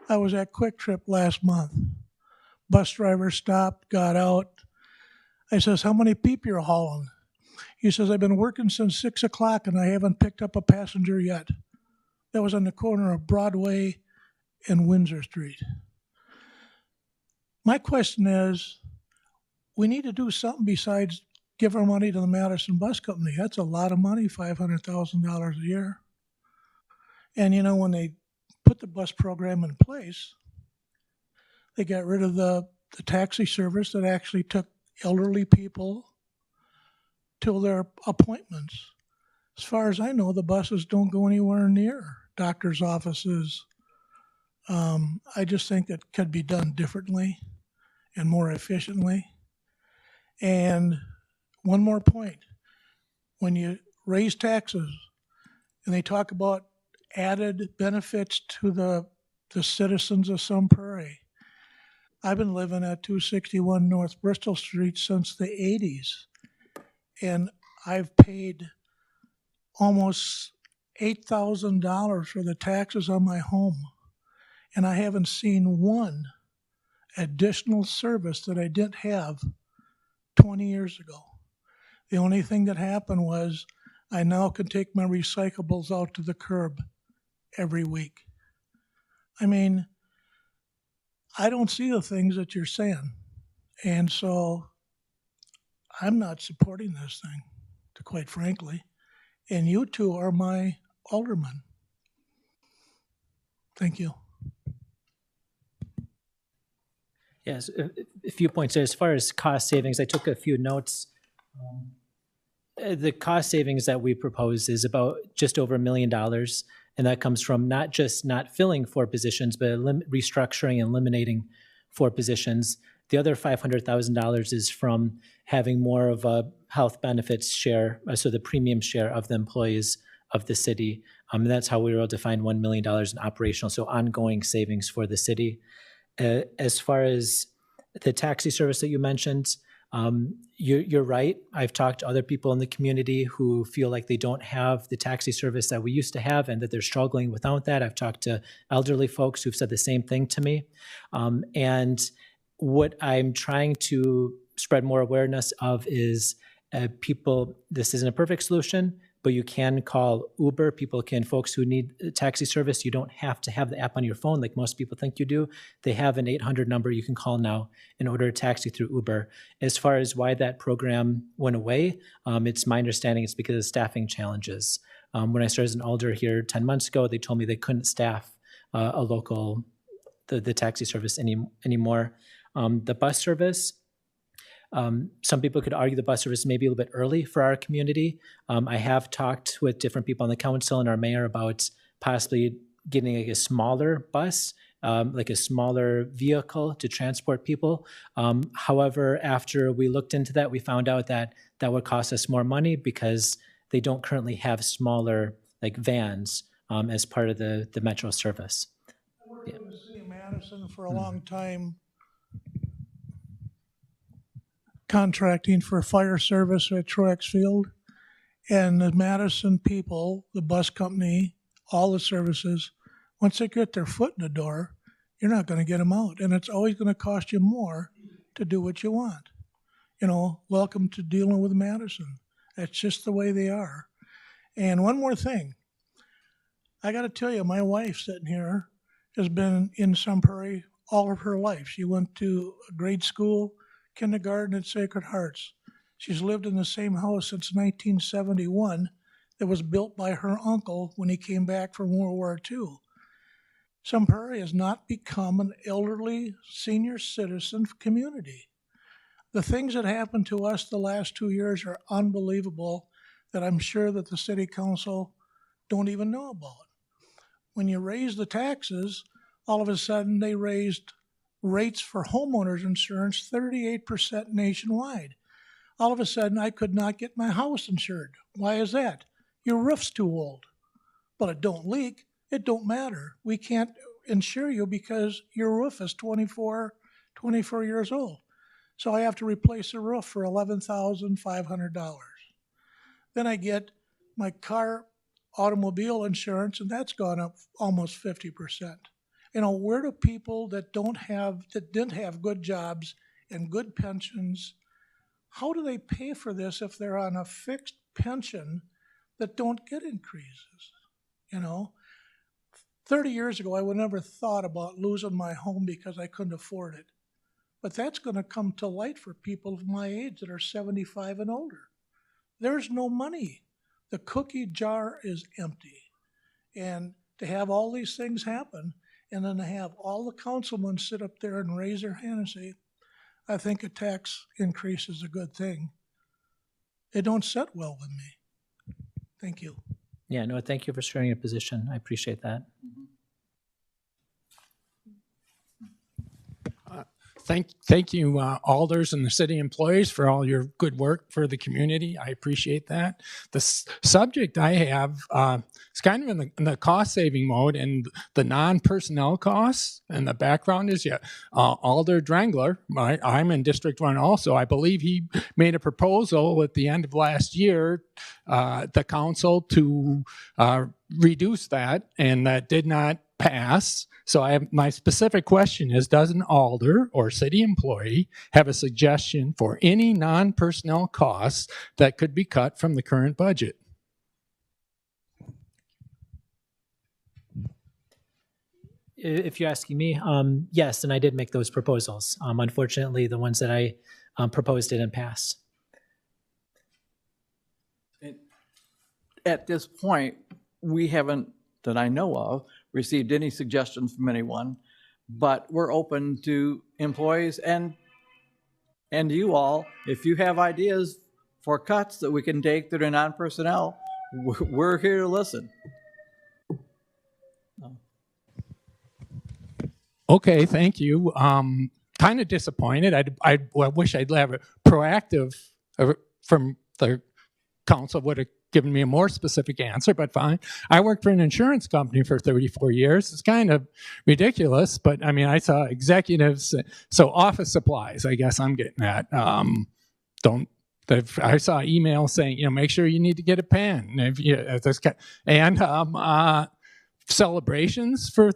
I was at Quick Trip last month. Bus driver stopped, got out. I says, how many people you're hauling? He says, I've been working since 6 o'clock and I haven't picked up a passenger yet. That was on the corner of Broadway and Windsor Street. My question is, we need to do something besides give our money to the Madison Bus Company. That's a lot of money, $500,000 a year. And you know, when they put the bus program in place, they got rid of the taxi service that actually took elderly people to their appointments. As far as I know, the buses don't go anywhere near doctors' offices. I just think it could be done differently and more efficiently. And one more point. When you raise taxes and they talk about added benefits to the citizens of Sun Prairie, I've been living at 261 North Bristol Street since the 80s, and I've paid almost $8,000 for the taxes on my home, and I haven't seen one additional service that I didn't have 20 years ago. The only thing that happened was I now can take my recyclables out to the curb every week. I mean, I don't see the things that you're saying. And so I'm not supporting this thing, to quite frankly. And you two are my aldermen. Thank you. Yes, a few points there. As far as cost savings, I took a few notes. The cost savings that we propose is about just over $1 million. And that comes from not just not filling 4 positions, but restructuring and eliminating 4 positions. The other $500,000 is from having more of a health benefits share, so the premium share of the employees of the city. And that's how we were able to find $1 million in operational, so ongoing savings for the city. As far as the taxi service that you mentioned, you're right. I've talked to other people in the community who feel like they don't have the taxi service that we used to have and that they're struggling without that. I've talked to elderly folks who've said the same thing to me. And what I'm trying to spread more awareness of is people, this isn't a perfect solution, but you can call Uber. Folks who need a taxi service, you don't have to have the app on your phone like most people think you do. They have an 800 number you can call now and order a taxi through Uber. As far as why that program went away, it's my understanding it's because of staffing challenges. When I started as an alder here 10 months ago, they told me they couldn't staff the taxi service anymore. The bus service, some people could argue the bus service may be a little bit early for our community. I have talked with different people on the council and our mayor about possibly getting a smaller bus, like a smaller vehicle to transport people. However, after we looked into that, we found out that that would cost us more money because they don't currently have smaller like vans as part of the metro service. I worked in the city of Madison for a long time, contracting for fire service at Truex Field. And the Madison people, the bus company, all the services, once they get their foot in the door, you're not going to get them out. And it's always going to cost you more to do what you want. You know, welcome to dealing with Madison. That's just the way they are. And one more thing. I got to tell you, my wife sitting here has been in Sun Prairie all of her life. She went to grade school, kindergarten at Sacred Hearts. She's lived in the same house since 1971 that was built by her uncle when he came back from World War II. Sun Prairie has not become an elderly senior citizen community. The things that happened to us the last 2 years are unbelievable that I'm sure that the city council don't even know about. When you raise the taxes, all of a sudden they raised rates for homeowners insurance 38% nationwide. All of a sudden, I could not get my house insured. Why is that? Your roof's too old. But it don't leak. It don't matter. We can't insure you because your roof is 24 years old. So I have to replace the roof for $11,500. Then I get my automobile insurance, and that's gone up almost 50%. You know, where do people that didn't have good jobs and good pensions, how do they pay for this if they're on a fixed pension that don't get increases? You know, 30 years ago, I would never thought about losing my home because I couldn't afford it. But that's going to come to light for people of my age that are 75 and older. There's no money. The cookie jar is empty. And to have all these things happen, and then to have all the councilmen sit up there and raise their hand and say, I think a tax increase is a good thing. It don't sit well with me. Thank you. Yeah, no, thank you for sharing your position. I appreciate that. Thank you, alders and the city employees, for all your good work for the community. I appreciate that. The subject I have is kind of in the cost-saving mode, and the non-personnel costs. And the background is, Alder Drangler, I'm in District 1 also. I believe he made a proposal at the end of last year, the council to reduce that, and that did not pass. So my specific question is, does an alder or city employee have a suggestion for any non-personnel costs that could be cut from the current budget? If you're asking me, yes, and I did make those proposals. Unfortunately, the ones that I proposed didn't pass. At this point, we haven't, that I know of, received any suggestions from anyone, but we're open to employees and you all. If you have ideas for cuts that we can take that are non-personnel, we're here to listen. Okay, thank you. Kind of disappointed. I wish I'd have a proactive from the council would have given me a more specific answer, but fine. I worked for an insurance company for 34 years. It's kind of ridiculous, but I mean, I saw executives, so office supplies, I guess I'm getting at. I saw emails saying, make sure you need to get a pen. And celebrations for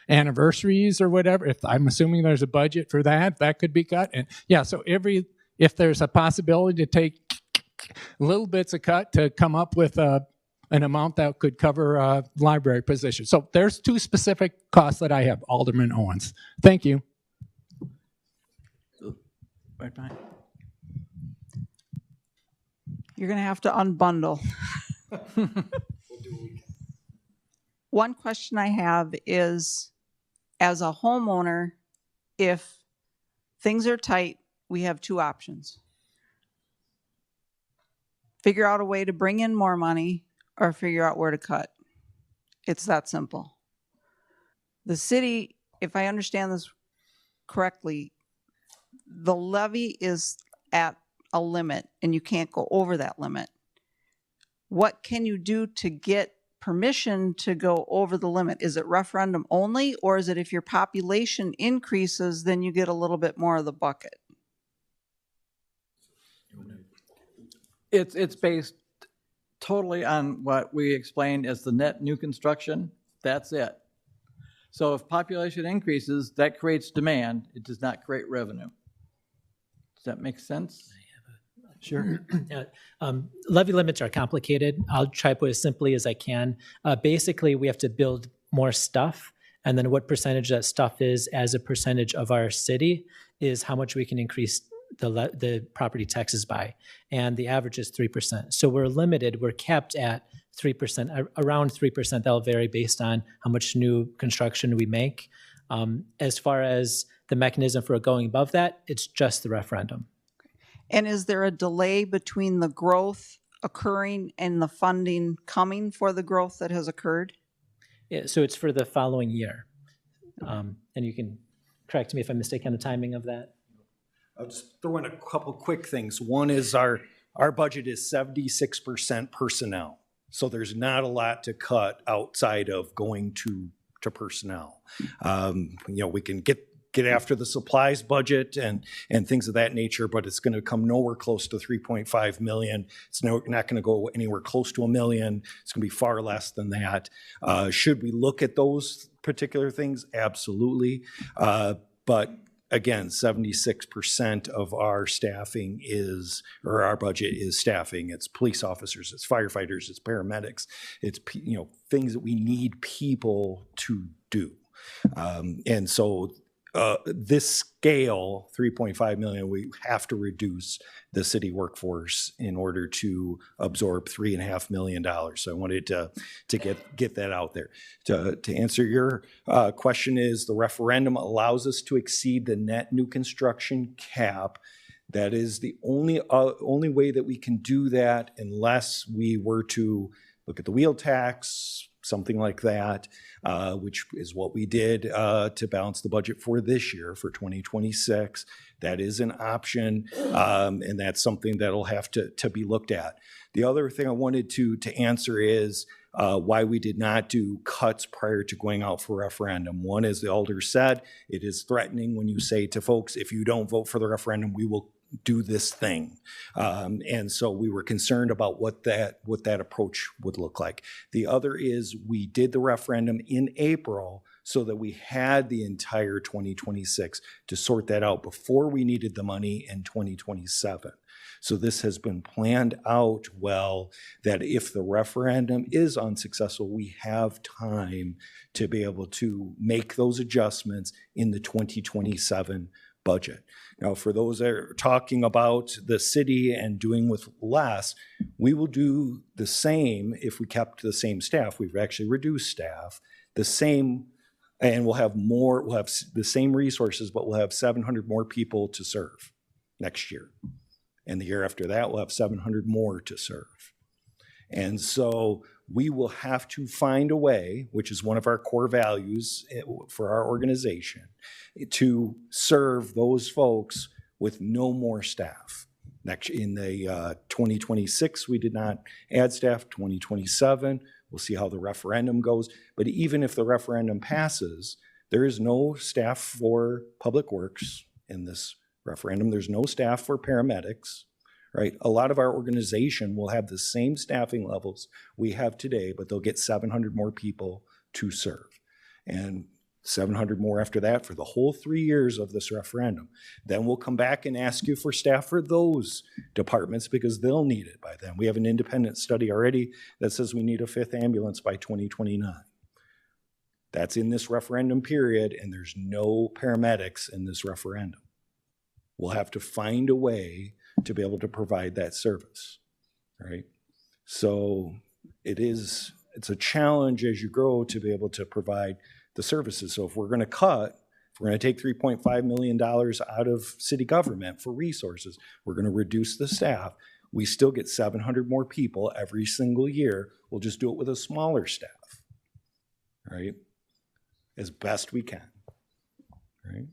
anniversaries or whatever. If I'm assuming there's a budget for that, that could be cut. And yeah, so if there's a possibility to take little bits of cut to come up with an amount that could cover a library position. So there's two specific costs that I have, Alderman Owens. Thank you. Right behind. You're going to have to unbundle. One question I have is, as a homeowner, if things are tight, we have two options. Figure out a way to bring in more money or figure out where to cut. It's that simple. The city, if I understand this correctly, the levy is at a limit and you can't go over that limit. What can you do to get permission to go over the limit? Is it referendum only, or is it if your population increases, then you get a little bit more of the bucket? It's based totally on what we explained as the net new construction. That's it. So if population increases, that creates demand. It does not create revenue. Does that make sense? Sure. Yeah, levy limits are complicated. I'll try to put it as simply as I can. Basically, we have to build more stuff, and then what percentage that stuff is as a percentage of our city is how much we can increase the property taxes by, and the average is 3%. So we're limited. We're capped at 3%, around 3%. That'll vary based on how much new construction we make. As far as the mechanism for going above that, it's just the referendum. And is there a delay between the growth occurring and the funding coming for the growth that has occurred? Yeah, so it's for the following year. And you can correct me if I'm mistaken on the timing of that. I'll just throw in a couple quick things. One is our budget is 76% personnel. So there's not a lot to cut outside of going to personnel. We can get after the supplies budget and things of that nature, but it's going to come nowhere close to 3.5 million. It's not going to go anywhere close to $1 million. It's going to be far less than that. Should we look at those particular things? Absolutely. But again, 76% of our staffing or our budget is staffing. It's police officers, it's firefighters, it's paramedics, it's things that we need people to do. And so this scale, 3.5 million, we have to reduce the city workforce in order to absorb $3.5 million. So I wanted to get that out there. To answer your question is, the referendum allows us to exceed the net new construction cap. That is the only way that we can do that, unless we were to look at the wheel tax, something like that, which is what we did to balance the budget for this year, for 2026. That is an option, and that's something that'll have to be looked at. The other thing I wanted to answer is why we did not do cuts prior to going out for referendum. One, as the alder said, it is threatening when you say to folks, if you don't vote for the referendum, we will do this thing. And so we were concerned about what that approach would look like. The other is, we did the referendum in April so that we had the entire 2026 to sort that out before we needed the money in 2027. So this has been planned out well, that if the referendum is unsuccessful, we have time to be able to make those adjustments in the 2027 budget. Now, for those that are talking about the city and doing with less, we will do the same if we kept the same staff. We've actually reduced staff, the same, and we'll have the same resources, but we'll have 700 more people to serve next year. And the year after that, we'll have 700 more to serve. And so we will have to find a way, which is one of our core values for our organization, to serve those folks with no more staff. Next, in the 2026, we did not add staff. 2027, we'll see how the referendum goes. But even if the referendum passes, there is no staff for public works in this referendum. There's no staff for paramedics, right? A lot of our organization will have the same staffing levels we have today, but they'll get 700 more people to serve. And 700 more after that for the whole 3 years of this referendum. Then we'll come back and ask you for staff for those departments because they'll need it by then. We have an independent study already that says we need a 5th ambulance by 2029. That's in this referendum period, and there's no paramedics in this referendum. We'll have to find a way to be able to provide that service, right? So it's a challenge as you grow to be able to provide the services. So if we're going to cut, if we're going to take $3.5 million out of city government for resources, we're going to reduce the staff. We still get 700 more people every single year. We'll just do it with a smaller staff, right? As best we can, right?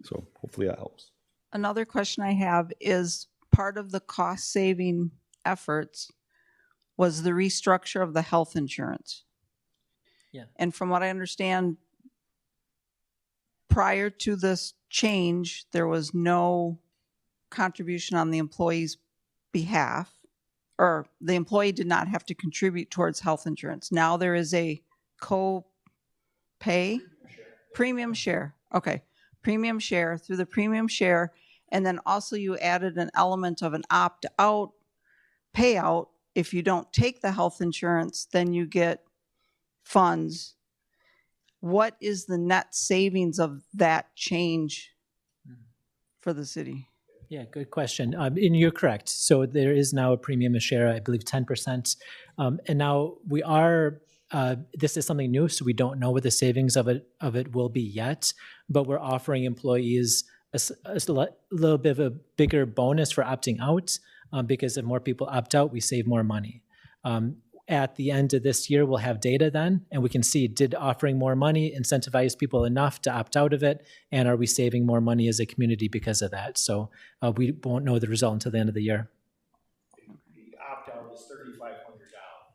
So hopefully that helps. Another question I have is part of the cost saving efforts was the restructure of the health insurance. Yeah. And from what I understand, prior to this change, there was no contribution on the employee's behalf, or the employee did not have to contribute towards health insurance. Now there is a co-pay, premium share. Okay, premium share, through the premium share, and then also you added an element of an opt-out payout. If you don't take the health insurance, then you get funds. What is the net savings of that change for the city? Yeah, good question. And you're correct. So there is now a premium share, I believe 10%. And now we are, this is something new, so we don't know what the savings of it will be yet, but we're offering employees a little bit of a bigger bonus for opting out, because if more people opt out, we save more money. At the end of this year, we'll have data then, and we can see, did offering more money incentivize people enough to opt out of it, and are we saving more money as a community because of that? So we won't know the result until the end of the year. The opt-out is $3,500,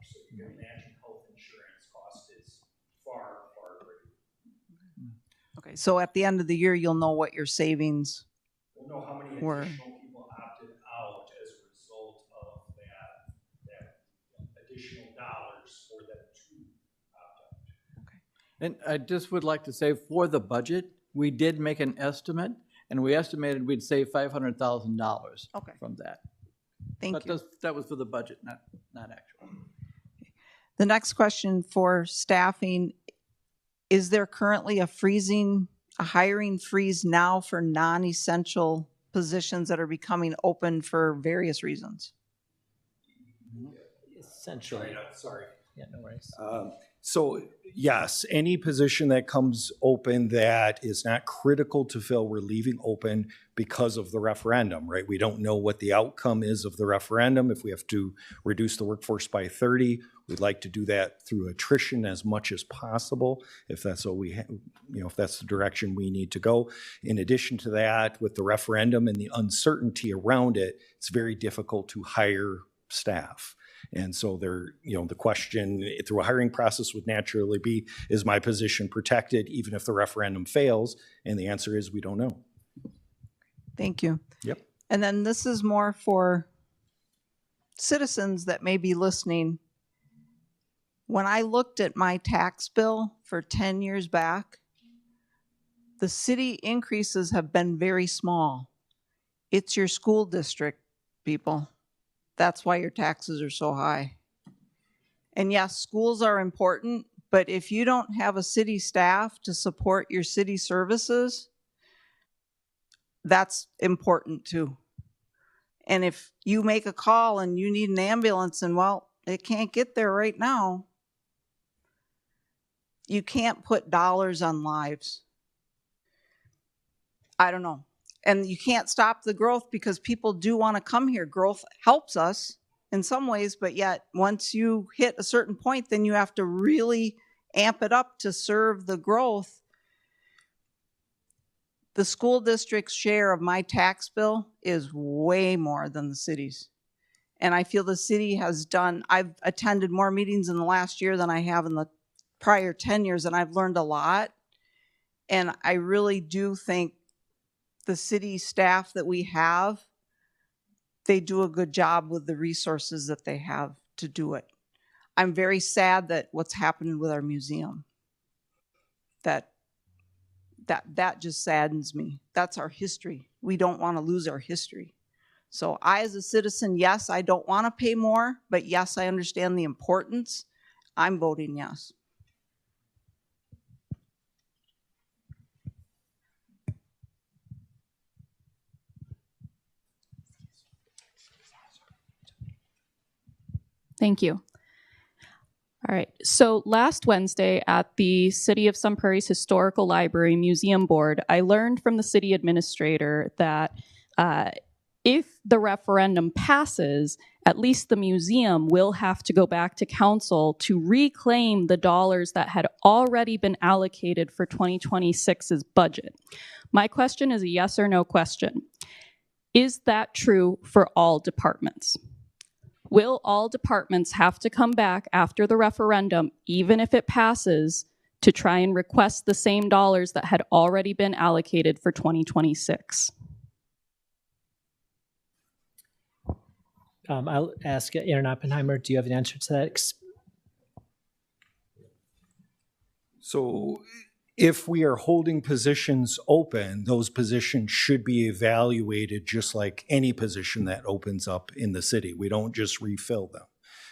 so you can imagine health insurance cost is far, far greater. Okay, so at the end of the year, you'll know what your savings We'll know how many were. additional people opted out as a result of that additional dollars for them to opt out. And I just would like to say, for the budget, we did make an estimate, and we estimated we'd save $500,000 from that. Thank you. That was for the budget, not actual. The next question for staffing, is there currently a hiring freeze now for non-essential positions that are becoming open for various reasons? Essentially. Sorry. Yeah, no worries. So yes, any position that comes open that is not critical to fill, we're leaving open because of the referendum, right? We don't know what the outcome is of the referendum. If we have to reduce the workforce by 30, we'd like to do that through attrition as much as possible, if that's what if that's the direction we need to go. In addition to that, with the referendum and the uncertainty around it, it's very difficult to hire staff. And so the question through a hiring process would naturally be, is my position protected even if the referendum fails? And the answer is we don't know. Thank you. Yep. And then this is more for citizens that may be listening. When I looked at my tax bill for 10 years back, the city increases have been very small. It's your school district, people. That's why your taxes are so high. And yes, schools are important, but if you don't have a city staff to support your city services, that's important too. And if you make a call and you need an ambulance and, well, it can't get there right now, you can't put dollars on lives. I don't know. And you can't stop the growth because people do want to come here. Growth helps us in some ways, but yet once you hit a certain point, then you have to really amp it up to serve the growth. The school district's share of my tax bill is way more than the city's. And I feel the city has done, I've attended more meetings in the last year than I have in the prior 10 years, and I've learned a lot. And I really do think the city staff that we have, they do a good job with the resources that they have to do it. I'm very sad that what's happening with our museum, that just saddens me. That's our history. We don't want to lose our history. So I, as a citizen, yes, I don't want to pay more, but yes, I understand the importance. I'm voting yes. Thank you. All right. So last Wednesday at the City of Sun Prairie's Historical Library Museum Board, I learned from the city administrator that if the referendum passes, at least the museum will have to go back to council to reclaim the dollars that had already been allocated for 2026's budget. My question is a yes or no question. Is that true for all departments? Will all departments have to come back after the referendum, even if it passes, to try and request the same dollars that had already been allocated for 2026? I'll ask Aaron Oppenheimer, do you have an answer to that? So if we are holding positions open, those positions should be evaluated just like any position that opens up in the city. We don't just refill them.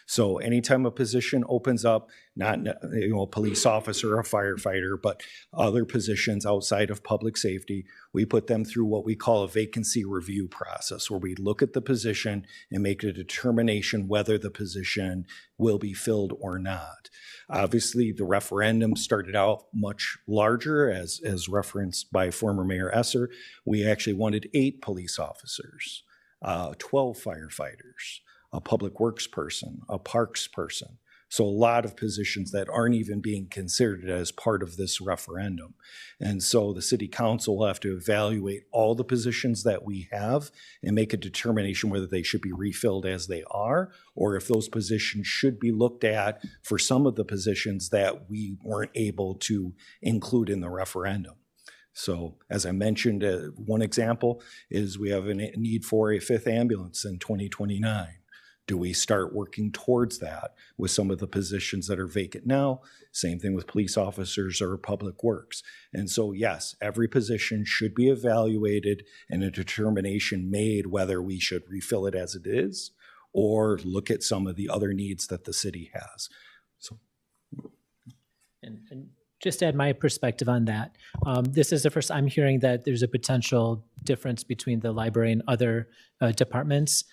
So anytime a position opens up, not a police officer, a firefighter, but other positions outside of public safety, we put them through what we call a vacancy review process, where we look at the position and make a determination whether the position will be filled or not. Obviously, the referendum started out much larger, as referenced by former Mayor Esser. We actually wanted 8 police officers, 12 firefighters, a public works person, a parks person. So a lot of positions that aren't even being considered as part of this referendum. And so the city council will have to evaluate all the positions that we have and make a determination whether they should be refilled as they are, or if those positions should be looked at for some of the positions that we weren't able to include in the referendum. So as I mentioned, one example is we have a need for a 5th ambulance in 2029. Do we start working towards that with some of the positions that are vacant now? Same thing with police officers or public works. And so, yes, every position should be evaluated and a determination made whether we should refill it as it is or look at some of the other needs that the city has. So, And just to add my perspective on that, this is the first I'm hearing that there's a potential difference between the library and other departments.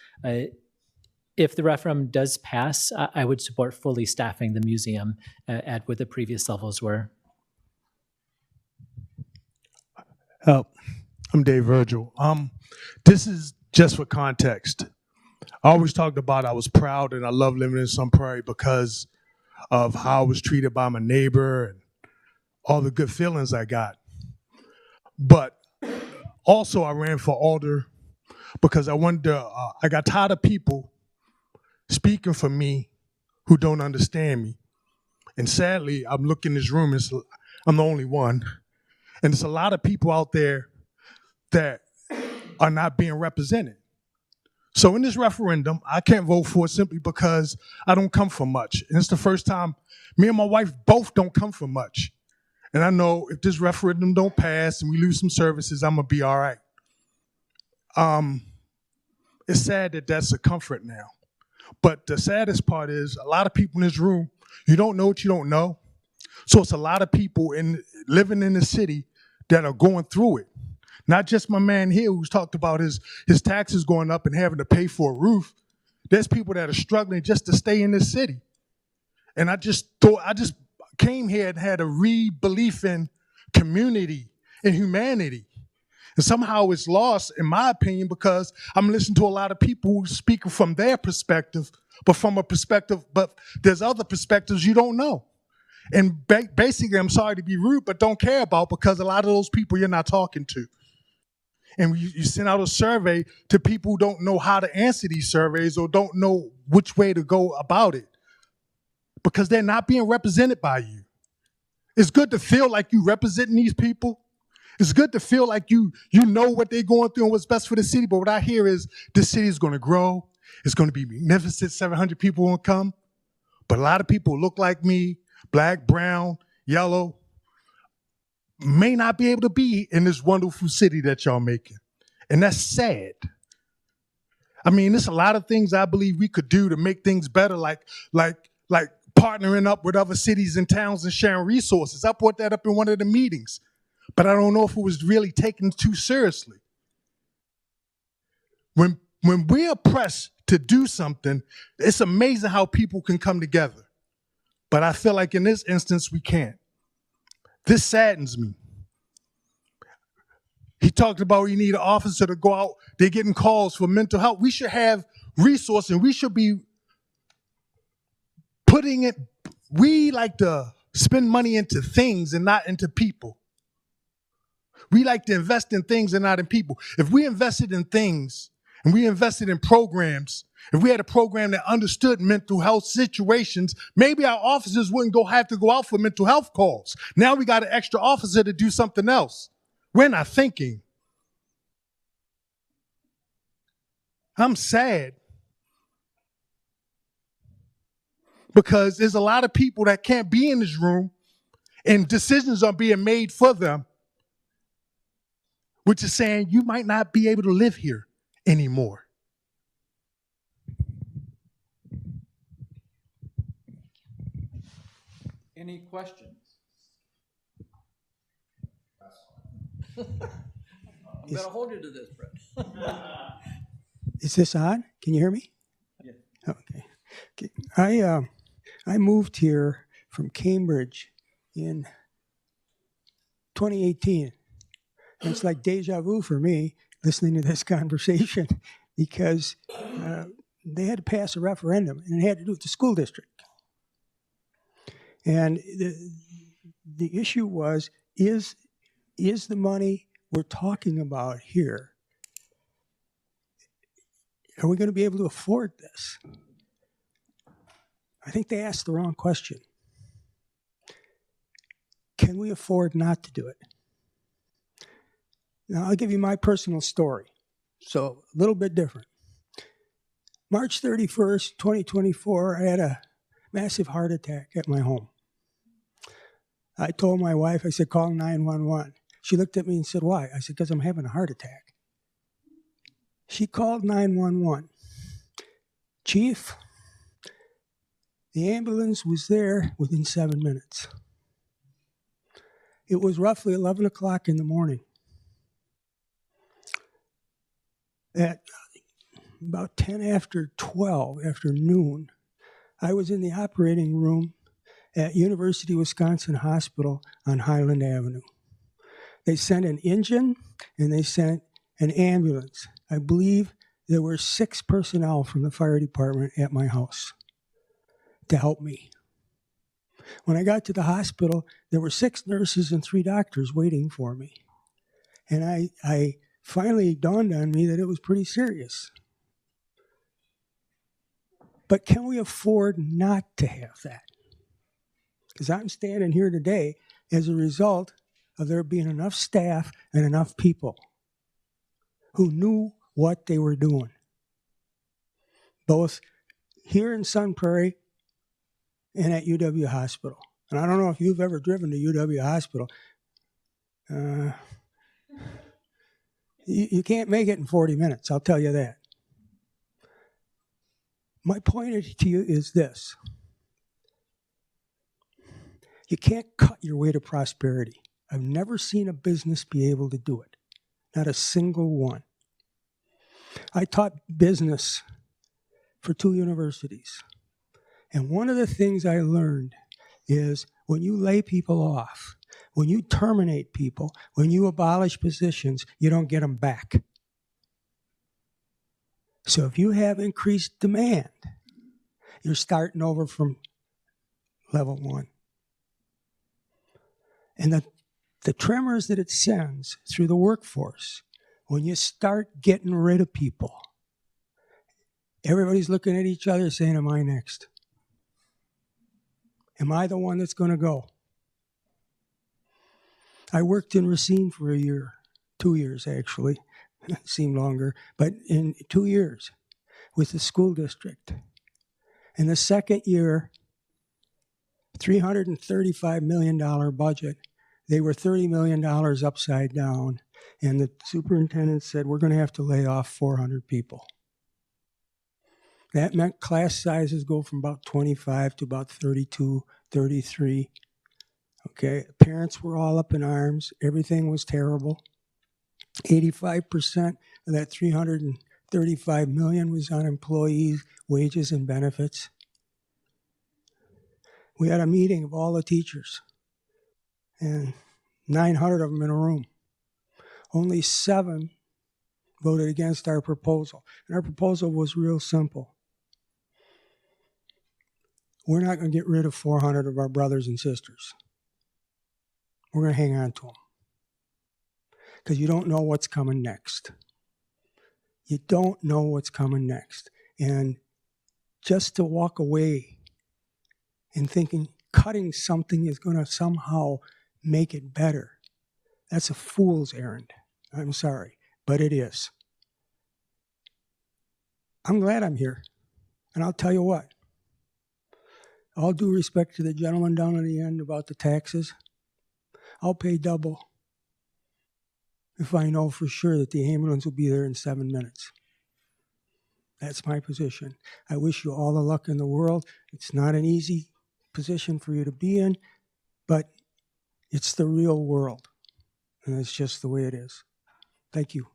If the referendum does pass, I would support fully staffing the museum at what the previous levels were. I'm Dave Virgil. This is just for context. I always talked about I was proud and I love living in Sun Prairie because of how I was treated by my neighbor and all the good feelings I got. But also I ran for alder because I wanted to, I got tired of people speaking for me who don't understand me. And sadly, I'm looking in this room, I'm the only one. And there's a lot of people out there that are not being represented. So in this referendum, I can't vote for it simply because I don't come from much. And it's the first time me and my wife both don't come from much. And I know if this referendum don't pass and we lose some services, I'm gonna be all right. It's sad that that's a comfort now. But the saddest part is a lot of people in this room, you don't know what you don't know. So it's a lot of people living in the city that are going through it. Not just my man here who's talked about his taxes going up and having to pay for a roof. There's people that are struggling just to stay in this city. And I just came here and had a re-belief in community and humanity. And somehow it's lost, in my opinion, because I'm listening to a lot of people who speak from their perspective, but there's other perspectives you don't know. And basically, I'm sorry to be rude, but don't care about, because a lot of those people you're not talking to. And you send out a survey to people who don't know how to answer these surveys or don't know which way to go about it, because they're not being represented by you. It's good to feel like you're representing these people. It's good to feel like you know what they're going through and what's best for the city. But what I hear is this city is going to grow. It's going to be magnificent. 700 people will come. But a lot of people look like me, black, brown, yellow, may not be able to be in this wonderful city that y'all making. And that's sad. I mean, there's a lot of things I believe we could do to make things better, like partnering up with other cities and towns and sharing resources. I brought that up in one of the meetings, but I don't know if it was really taken too seriously. When we're pressed to do something, it's amazing how people can come together. But I feel like in this instance, we can't. This saddens me. He talked about you need an officer to go out. They're getting calls for mental health. We should have resources. We should be putting it. We like to spend money into things and not into people. We like to invest in things and not in people. If we invested in things and we invested in programs, if we had a program that understood mental health situations, maybe our officers wouldn't have to go out for mental health calls. Now we got an extra officer to do something else. We're not thinking. I'm sad because there's a lot of people that can't be in this room and decisions are being made for them, which is saying you might not be able to live here anymore. Any questions? I'm going to hold you to this, Brett. Is this on? Can you hear me? Yeah. Okay. I moved here from Cambridge in 2018. And it's like deja vu for me listening to this conversation because they had to pass a referendum and it had to do with the school district. And the issue was, is the money we're talking about here, are we going to be able to afford this? I think they asked the wrong question. Can we afford not to do it? Now, I'll give you my personal story. So, a little bit different. March 31st, 2024, I had a massive heart attack at my home. I told my wife, I said, call 911. She looked at me and said, why? I said, because I'm having a heart attack. She called 911. Chief, the ambulance was there within 7 minutes. It was roughly 11 o'clock in the morning. At about 10 after 12, after noon, I was in the operating room at University of Wisconsin Hospital on Highland Avenue. They sent an engine and they sent an ambulance. I believe there were 6 personnel from the fire department at my house to help me. When I got to the hospital, there were 6 nurses and 3 doctors waiting for me. And I finally dawned on me that it was pretty serious. But can we afford not to have that? Because I'm standing here today as a result of there being enough staff and enough people who knew what they were doing, both here in Sun Prairie and at UW Hospital. And I don't know if you've ever driven to UW Hospital. You can't make it in 40 minutes, I'll tell you that. My point to you is this. You can't cut your way to prosperity. I've never seen a business be able to do it. Not a single one. I taught business for 2 universities. And one of the things I learned is when you lay people off, When you terminate people, when you abolish positions, you don't get them back. So if you have increased demand, you're starting over from level one. And the tremors that it sends through the workforce, when you start getting rid of people, everybody's looking at each other saying, am I next? Am I the one that's going to go? I worked in Racine for a year, 2 years actually, it seemed longer, but in 2 years with the school district. In the second year, $335 million budget, they were $30 million upside down, and the superintendent said, we're going to have to lay off 400 people. That meant class sizes go from about 25 to about 32, 33. Okay, parents were all up in arms. Everything was terrible. 85% of that $335 million was on employees' wages and benefits. We had a meeting of all the teachers, and 900 of them in a room. Only 7 voted against our proposal. And our proposal was real simple. We're not going to get rid of 400 of our brothers and sisters. We're going to hang on to them. Because you don't know what's coming next. You don't know what's coming next. And just to walk away and thinking cutting something is going to somehow make it better, that's a fool's errand. I'm sorry, but it is. I'm glad I'm here. And I'll tell you what. All due respect to the gentleman down at the end about the taxes, I'll pay double if I know for sure that the ambulance will be there in 7 minutes. That's my position. I wish you all the luck in the world. It's not an easy position for you to be in, but it's the real world, and it's just the way it is. Thank you.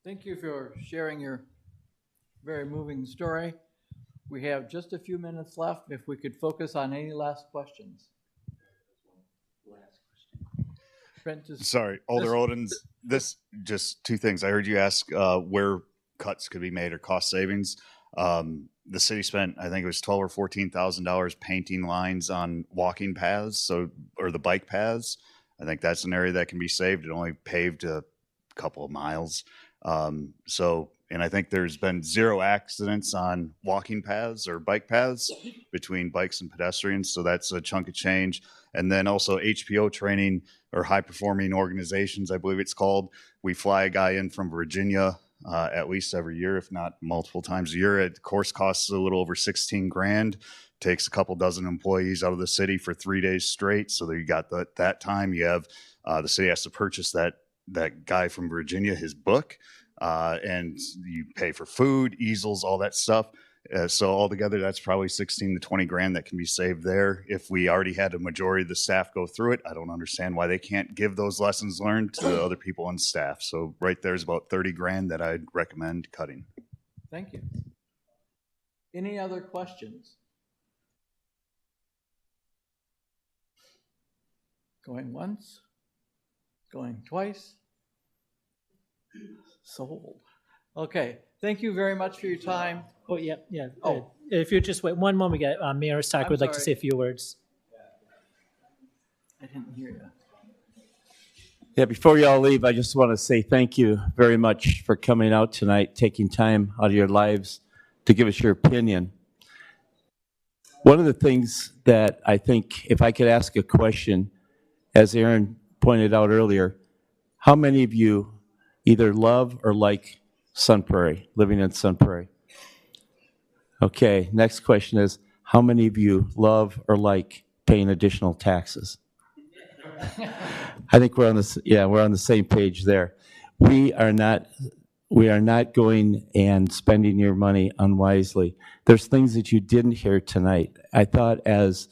Thank you for sharing your very moving story. We have just a few minutes left. If we could focus on any last questions. Sorry, Alder Odens, this, just 2 things. I heard you ask where cuts could be made or cost savings. The city spent, I think it was $12,000 or $14,000 painting lines on walking paths, or the bike paths. I think that's an area that can be saved. It only paved a couple of miles. And I think there's been 0 accidents on walking paths or bike paths between bikes and pedestrians. So that's a chunk of change. And then also HPO training, or high performing organizations, I believe it's called. We fly a guy in from Virginia at least every year, if not multiple times a year. It course costs a little over 16 grand. Takes a couple dozen employees out of the city for 3 days straight. So you got that time. You have the city has to purchase that guy from Virginia, his book. And you pay for food, easels, all that stuff. So altogether, that's probably 16 to 20 grand that can be saved there. If we already had a majority of the staff go through it, I don't understand why they can't give those lessons learned to the other people on staff. So right there's about 30 grand that I'd recommend cutting. Thank you. Any other questions? Going once, going twice. Sold. Okay, thank you very much for your time. Oh, yeah, yeah. Oh. If you just wait one moment, Mayor Stark I'm would like to say sorry. a few words. I didn't hear you. Yeah, before you all leave, I just want to say thank you very much for coming out tonight, taking time out of your lives to give us your opinion. One of the things that I think, if I could ask a question, as Aaron pointed out earlier, how many of you either love or like Sun Prairie, living in Sun Prairie? Okay, next question is, how many of you love or like paying additional taxes? I think we're on the same page there. We are not going and spending your money unwisely. There's things that you didn't hear tonight. I thought as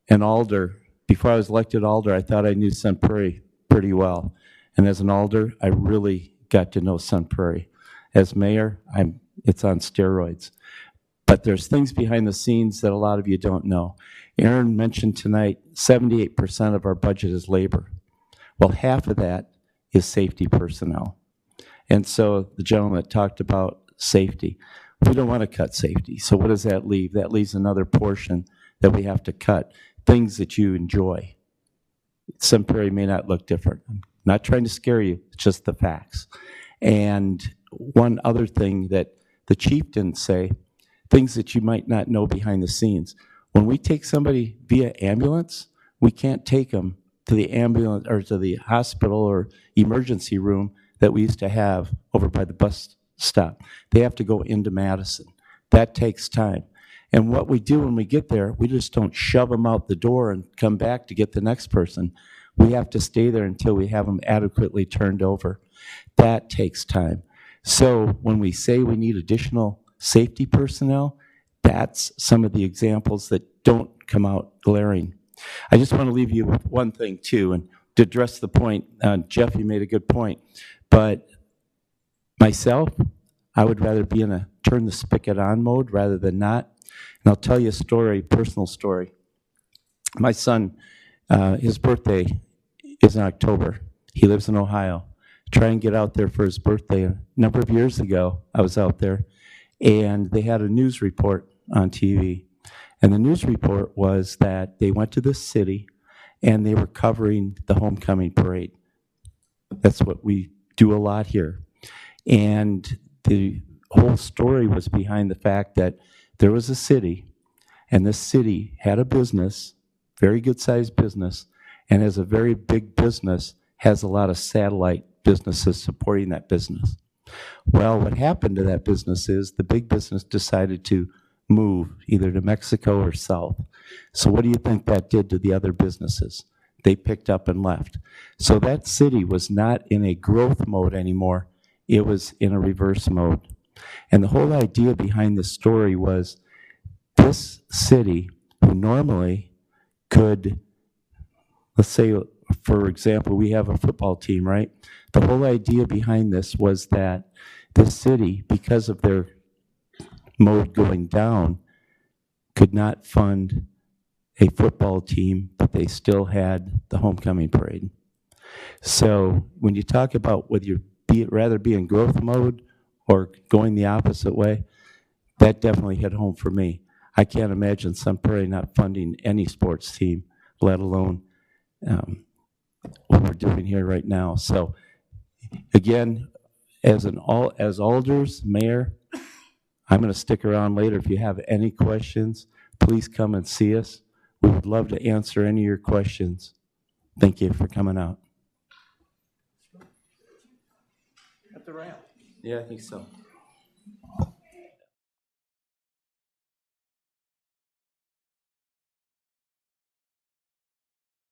an alder, before I was elected alder, I thought I knew Sun Prairie pretty well. And as an alder, I really got to know Sun Prairie. As mayor, it's on steroids. But there's things behind the scenes that a lot of you don't know. Aaron mentioned tonight 78% of our budget is labor. Well, half of that is safety personnel. And so the gentleman that talked about safety, we don't want to cut safety. So what does that leave? That leaves another portion that we have to cut, things that you enjoy. Sun Prairie may not look different. I'm not trying to scare you, it's just the facts. And one other thing that the chief didn't say, things that you might not know behind the scenes. When we take somebody via ambulance, we can't take them to the ambulance or to the hospital or emergency room that we used to have over by the bus stop. They have to go into Madison. That takes time. And what we do when we get there, we just don't shove them out the door and come back to get the next person. We have to stay there until we have them adequately turned over. That takes time. So when we say we need additional safety personnel, that's some of the examples that don't come out glaring. I just want to leave you with one thing too, and to address the point, Jeff, you made a good point, but myself, I would rather be in a turn the spigot on mode rather than not. And I'll tell you a story, personal story. My son, his birthday is in October. He lives in Ohio. Try and get out there for his birthday. A number of years ago, I was out there, and they had a news report on TV. And the news report was that they went to this city, and they were covering the homecoming parade. That's what we do a lot here. And the whole story was behind the fact that there was a city, and this city had a business, very good-sized business, and as a very big business, has a lot of satellite businesses supporting that business. Well, what happened to that business is the big business decided to move either to Mexico or south. So what do you think that did to the other businesses? They picked up and left. So that city was not in a growth mode anymore. It was in a reverse mode. And the whole idea behind this story was this city, who normally could, let's say, for example, we have a football team, right? The whole idea behind this was that this city, because of their mode going down, could not fund a football team, but they still had the homecoming parade. So when you talk about whether you'd rather be in growth mode or going the opposite way, that definitely hit home for me. I can't imagine Sun Prairie not funding any sports team, let alone what we're doing here right now. So again, as alders, mayor, I'm going to stick around later. If you have any questions, please come and see us. We would love to answer any of your questions. Thank you for coming out. At the ramp. Yeah, I think so.